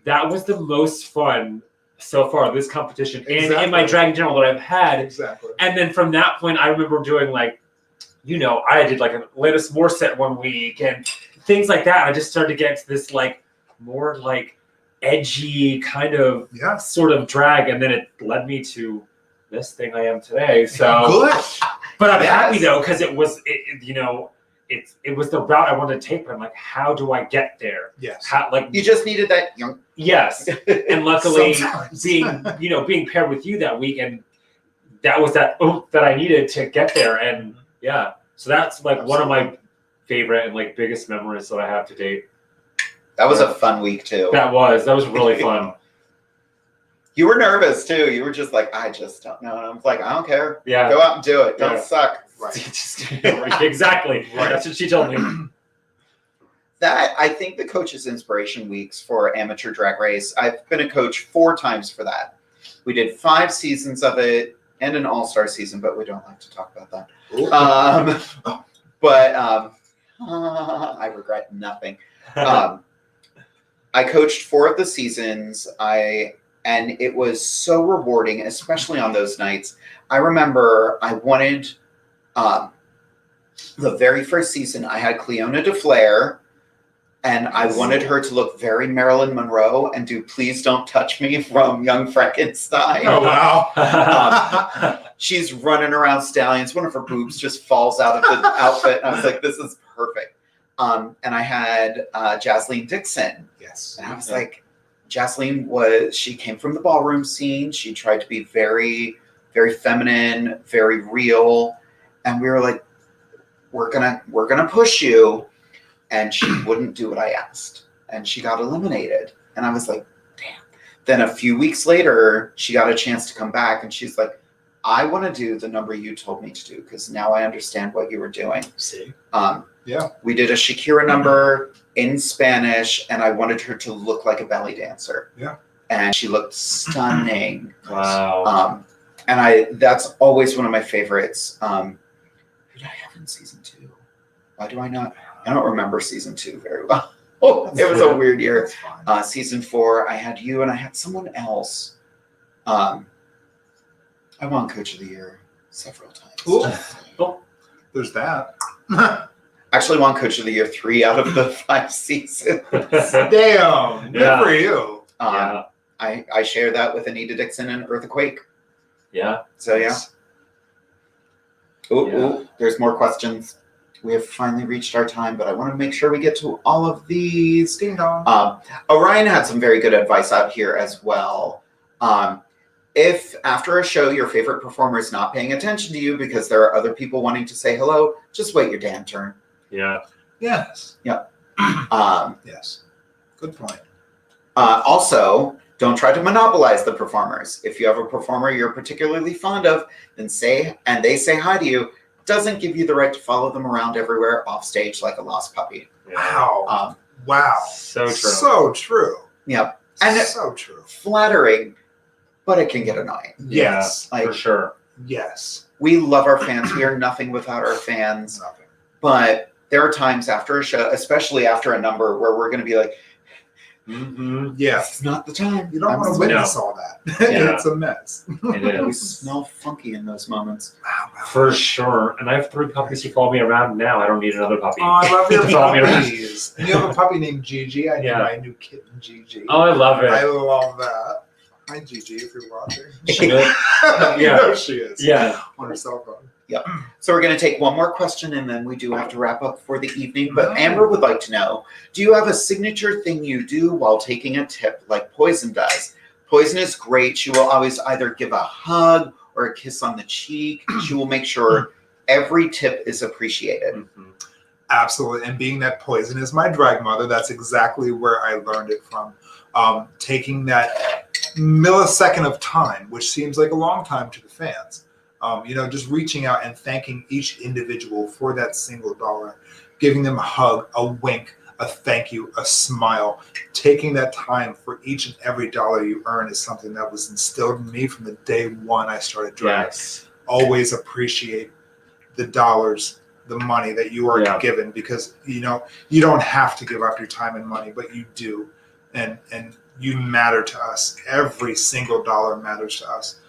that was the most fun so far this competition and in my drag in general that I've had. Exactly. And then from that point, I remember doing like, I did like a Alanis Morissette 1 week and things like that. I just started to get into this like more like edgy kind of sort of drag, and then it led me to this thing I am today. So good. But I'm happy though because it was it was the route I wanted to take, but I'm like, how do I get there? Yes. You just needed that young. Yes. And luckily being paired with you that week, and that was that that I needed to get there. And so that's like one of my favorite and like biggest memories that I have to date. That was a fun week too. That was really fun. You were nervous too. You were just like, I just don't know. And I was like, I don't care. Yeah. Go out and do it. Don't Yeah. suck. Right. Exactly. Right. That's what she told me. That, I think the Coaches Inspiration Weeks for Amateur Drag Race, I've been a coach 4 times for that. We did 5 seasons of it and an all-star season, but we don't like to talk about that. I regret nothing. I coached 4 of the seasons. And it was so rewarding, especially on those nights. I remember I wanted the very first season. I had Cleona DeFlair, and I wanted her to look very Marilyn Monroe and do "Please Don't Touch Me" from Young Frankenstein. Oh wow! She's running around stallions. One of her boobs just falls out of the outfit. And I was like, "This is perfect." And I had Jasleen Dixon. Yes. And I was like, Jasleen she came from the ballroom scene. She tried to be very, very feminine, very real. And we were like, we're gonna push you. And she wouldn't do what I asked. And she got eliminated. And I was like, damn. Then a few weeks later, she got a chance to come back, and she's like, I want to do the number you told me to do, because now I understand what you were doing. See? Yeah. We did a Shakira number in Spanish, and I wanted her to look like a belly dancer. Yeah. And she looked stunning. Wow. And that's always one of my favorites. Who did I have in season 2? Why do I not? I don't remember season 2 very well. Oh, it was a weird year. Season 4, I had you and I had someone else. I won Coach of the Year several times. Ooh. There's that. Actually won Coach of the Year 3 out of the 5 seasons. Damn. Good for you. I share that with Anita Dixon and Earthquake. Yeah. So yeah. Ooh, there's more questions. We have finally reached our time, but I want to make sure we get to all of these. Ding dong. Orion had some very good advice out here as well. If after a show your favorite performer is not paying attention to you because there are other people wanting to say hello, just wait your damn turn. Yeah. Yes. Yep. Yes. Good point. Also, don't try to monopolize the performers. If you have a performer you're particularly fond of, then they say hi to you, doesn't give you the right to follow them around everywhere off stage like a lost puppy. Wow. Wow. So true. So true. Yep. And so true. Flattering, but it can get annoying. Yes. For sure. Yes. We love our fans. We are nothing without our fans. Nothing. But there are times after a show, especially after a number, where we're going to be like, Yeah. it's not the time. You don't want to witness all that. It's a mess. It We is. smell funky in those moments. For sure. And I have 3 puppies who follow me around now. I don't need another puppy. Oh, I love your Follow me around. puppies. And you have a puppy named Gigi. I named my new kitten Gigi. Oh, I love it. I love that. Hi, Gigi, if you're watching. She good? You know she is. Yeah. On her cell phone. Yep. So we're going to take one more question, and then we do have to wrap up for the evening. But Amber would like to know, do you have a signature thing you do while taking a tip like Poison does? Poison is great. She will always either give a hug or a kiss on the cheek. She will make sure every tip is appreciated. Absolutely. And being that Poison is my drag mother, that's exactly where I learned it from. Taking that millisecond of time, which seems like a long time to the fans. Just reaching out and thanking each individual for that single dollar, giving them a hug, a wink, a thank you, a smile. Taking that time for each and every dollar you earn is something that was instilled in me from the day one I started drag. Yes. Always appreciate the dollars, the money that you are given, because you don't have to give up your time and money, but you do, and you matter to us. Every single dollar matters to us.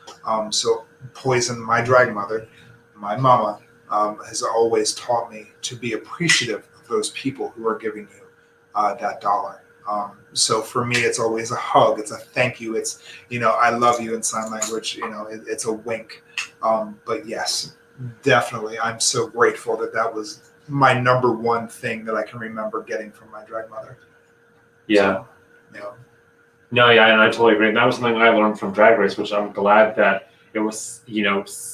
So Poison, my drag mother, my mama, has always taught me to be appreciative of those people who are giving you that dollar. So for me, it's always a hug. It's a thank you. It's, I love you in sign language. It's a wink. But yes, definitely. I'm so grateful that was my number one thing that I can remember getting from my drag mother. Yeah. So, No, yeah, and I totally agree. And that was something I learned from Drag Race, which I'm glad that it was,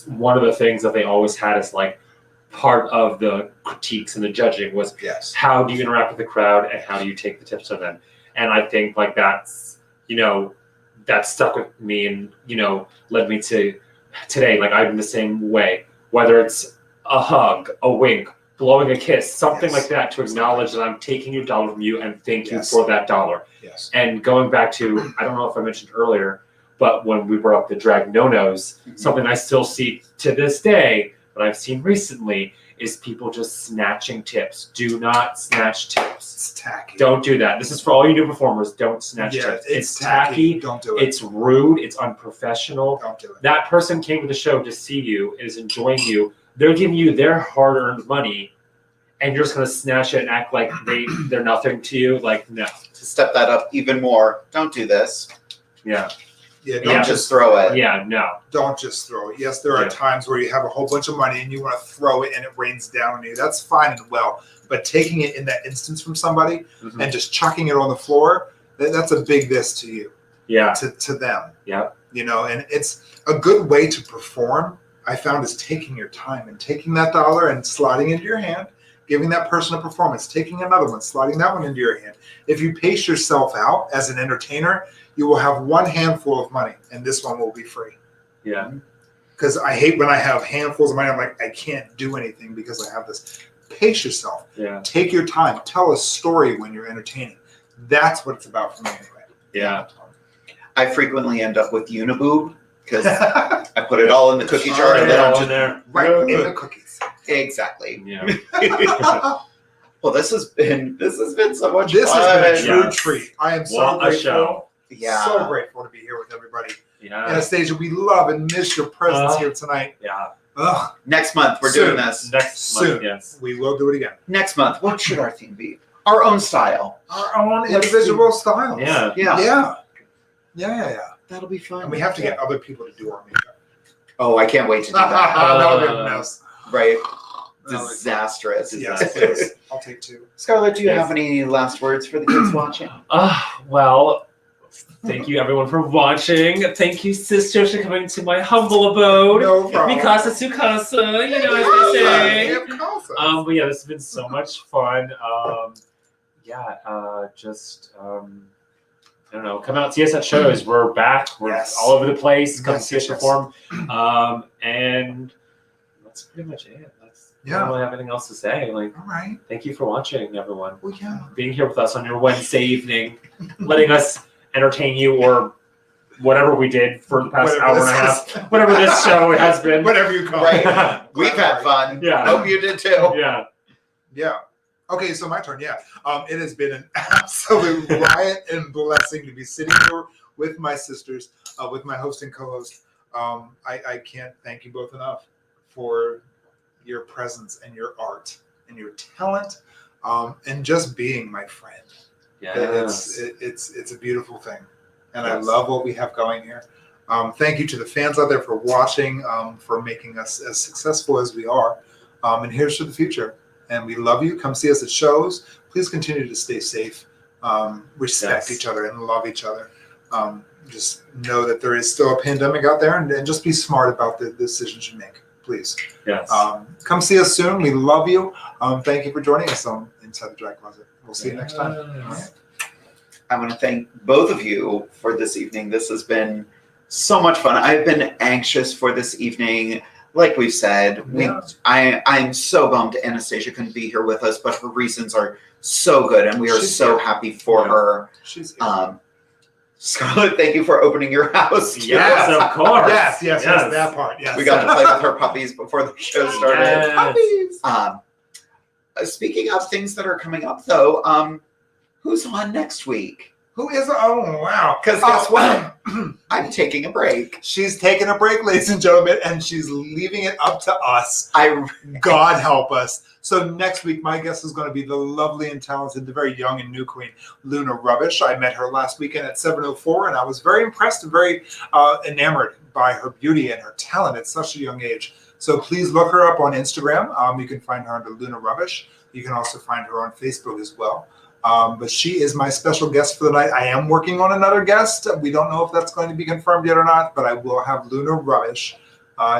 one of the things that they always had as like part of the critiques and the judging was how do you interact with the crowd and how do you take the tips of them? And I think like that's, that stuck with me and, led me to today. Like, I'm the same way, whether it's a hug, a wink, blowing a kiss, something like that, to acknowledge that I'm taking your dollar from you and thank you for that dollar. Yes. And going back to, I don't know if I mentioned earlier, but when we brought up the drag no-nos, something I still see to this day, but I've seen recently, is people just snatching tips. Do not snatch tips. It's tacky. Don't do that. This is for all you new performers. Don't snatch tips. It's tacky. Don't do it. It's rude. It's unprofessional. Don't do it. That person came to the show to see you, is enjoying you. They're giving you their hard-earned money, and you're just going to snatch it and act like they're nothing to you. Like, no. To step that up even more, don't do this. Yeah. Yeah, Don't just throw it. Yeah, no. Don't just throw it. Yes, there are times where you have a whole bunch of money and you want to throw it and it rains down on you. That's fine and well. But taking it in that instance from somebody and just chucking it on the floor, that's a big this to you. Yeah. To them. Yeah. And it's a good way to perform, I found, is taking your time and taking that dollar and sliding into your hand, giving that person a performance, taking another one, sliding that one into your hand. If you pace yourself out as an entertainer, you will have one handful of money, and this one will be free. Yeah. Because I hate when I have handfuls of money. I'm like, I can't do anything because I have this. Pace yourself. Yeah. Take your time. Tell a story when you're entertaining. That's what it's about for me anyway. Yeah. I frequently end up with Uniboob because I put it all in the cookie jar and then I'm just there. Right in the cookies. Exactly. Yeah. Well, this has been so much This fun. has been a true treat. I am so What a show. grateful. Yeah. So grateful to be here with everybody. Yeah. Anastasia, we love and miss your presence here tonight. Yeah. Ugh. Next month, we're Soon. doing this. Next Soon. month, yes. We will do it again. Next month, what should our theme be? Our own style. Our own Let's individual styles. Yeah. Yeah. That'll be fun. And we have to get other people to do our makeup. Oh, I can't wait to do that. That would be a mess. Right. That would- Disastrous. Yes, please. I'll take two. Scarlett, do you Yes. have any last words for the kids watching? Well, thank you everyone for watching. Thank you, sisters, for coming to my humble abode. No problem. Because it's Sukasa, as they say. Yeah, Casa. But yeah, this has been so much fun. I don't know, come out, see us at shows. We're back. We're Yes. all over the place. Come Yes, see us yes. perform. And that's pretty much it. I don't really have anything else to say. Like, All right. thank you for watching, everyone. Well, yeah. Being here with us on your Wednesday evening, letting us entertain you or whatever we did for the past Whatever hour and this a half. is. Whatever this show has been. Whatever you call Right. it. We've had fun. Yeah. Hope you did too. Yeah. Yeah. Okay, so my turn. Yeah. It has been an absolute riot and blessing to be sitting here with my sisters, with my host and co-host. I can't thank you both enough for your presence and your art and your talent, and just being my friend. Yes. It's a beautiful thing, and I Yes. love what we have going here. Thank you to the fans out there for watching, for making us as successful as we are, and here's to the future. And we love you. Come see us at shows. Please continue to stay safe, respect Yes. each other, and love each other. Just know that there is still a pandemic out there, and just be smart about the decisions you make, please. Yes. Come see us soon. We love you. Thank you for joining us on Inside the Drag Closet. We'll see you next time. All right. I want to thank both of you for this evening. This has been so much fun. I've been anxious for this evening. Like we've said, I'm so bummed Anastasia couldn't be here with us, but her reasons are so good, and we are She's so here. happy for her. She's here. Scarlett, thank you for opening your house. Yes, of course. Yes, that part. Yes. We got to play with her puppies before the show started. Yes. Puppies. Speaking of things that are coming up, though, who's on next week? Who is? Oh, wow. Because guess what? I'm taking a break. She's taking a break, ladies and gentlemen, and she's leaving it up to us. God help us. So next week, my guest is going to be the lovely and talented, the very young and new queen, Luna Rubbish. I met her last weekend at 704, and I was very impressed and very enamored by her beauty and her talent at such a young age. So please look her up on Instagram. You can find her under Luna Rubbish. You can also find her on Facebook as well. But she is my special guest for the night. I am working on another guest. We don't know if that's going to be confirmed yet or not, but I will have Luna Rubbish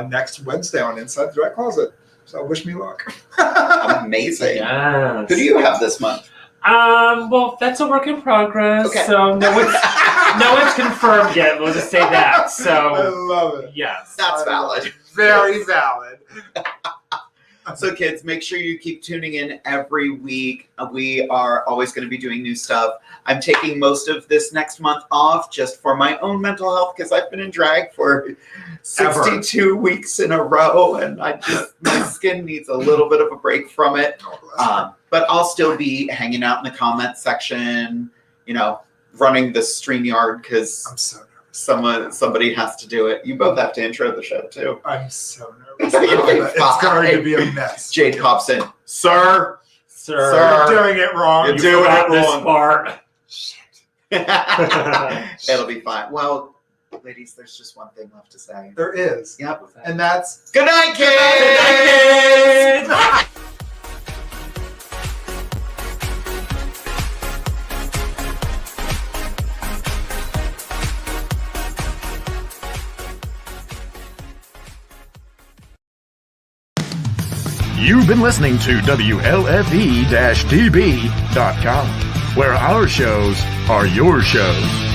next Wednesday on Inside the Drag Closet. So wish me luck. Amazing. Yes. Who do you have this month? Well, that's a work in progress. Okay. So no one's confirmed yet. We'll just say that. I So love it. yes. That's valid. Very valid. So kids, make sure you keep tuning in every week. We are always going to be doing new stuff. I'm taking most of this next month off just for my own mental health because I've been in drag for 62 weeks in a row, and my skin needs a little bit of a break from it. But I'll still be hanging out in the comment section, running the StreamYard because I'm so nervous. somebody has to do it. You both have to intro the show too. I'm so nervous. You'll be It's going fine. to be a mess. Jade Hobson, sir. You're doing it wrong. You're doing forgot it this wrong. part. It'll be fine. Well, ladies, there's just one thing left to say. There is. Yep. And that's Good night, kids! Good night, kids! You've been listening to WLFE-DB.com, where our shows are your shows.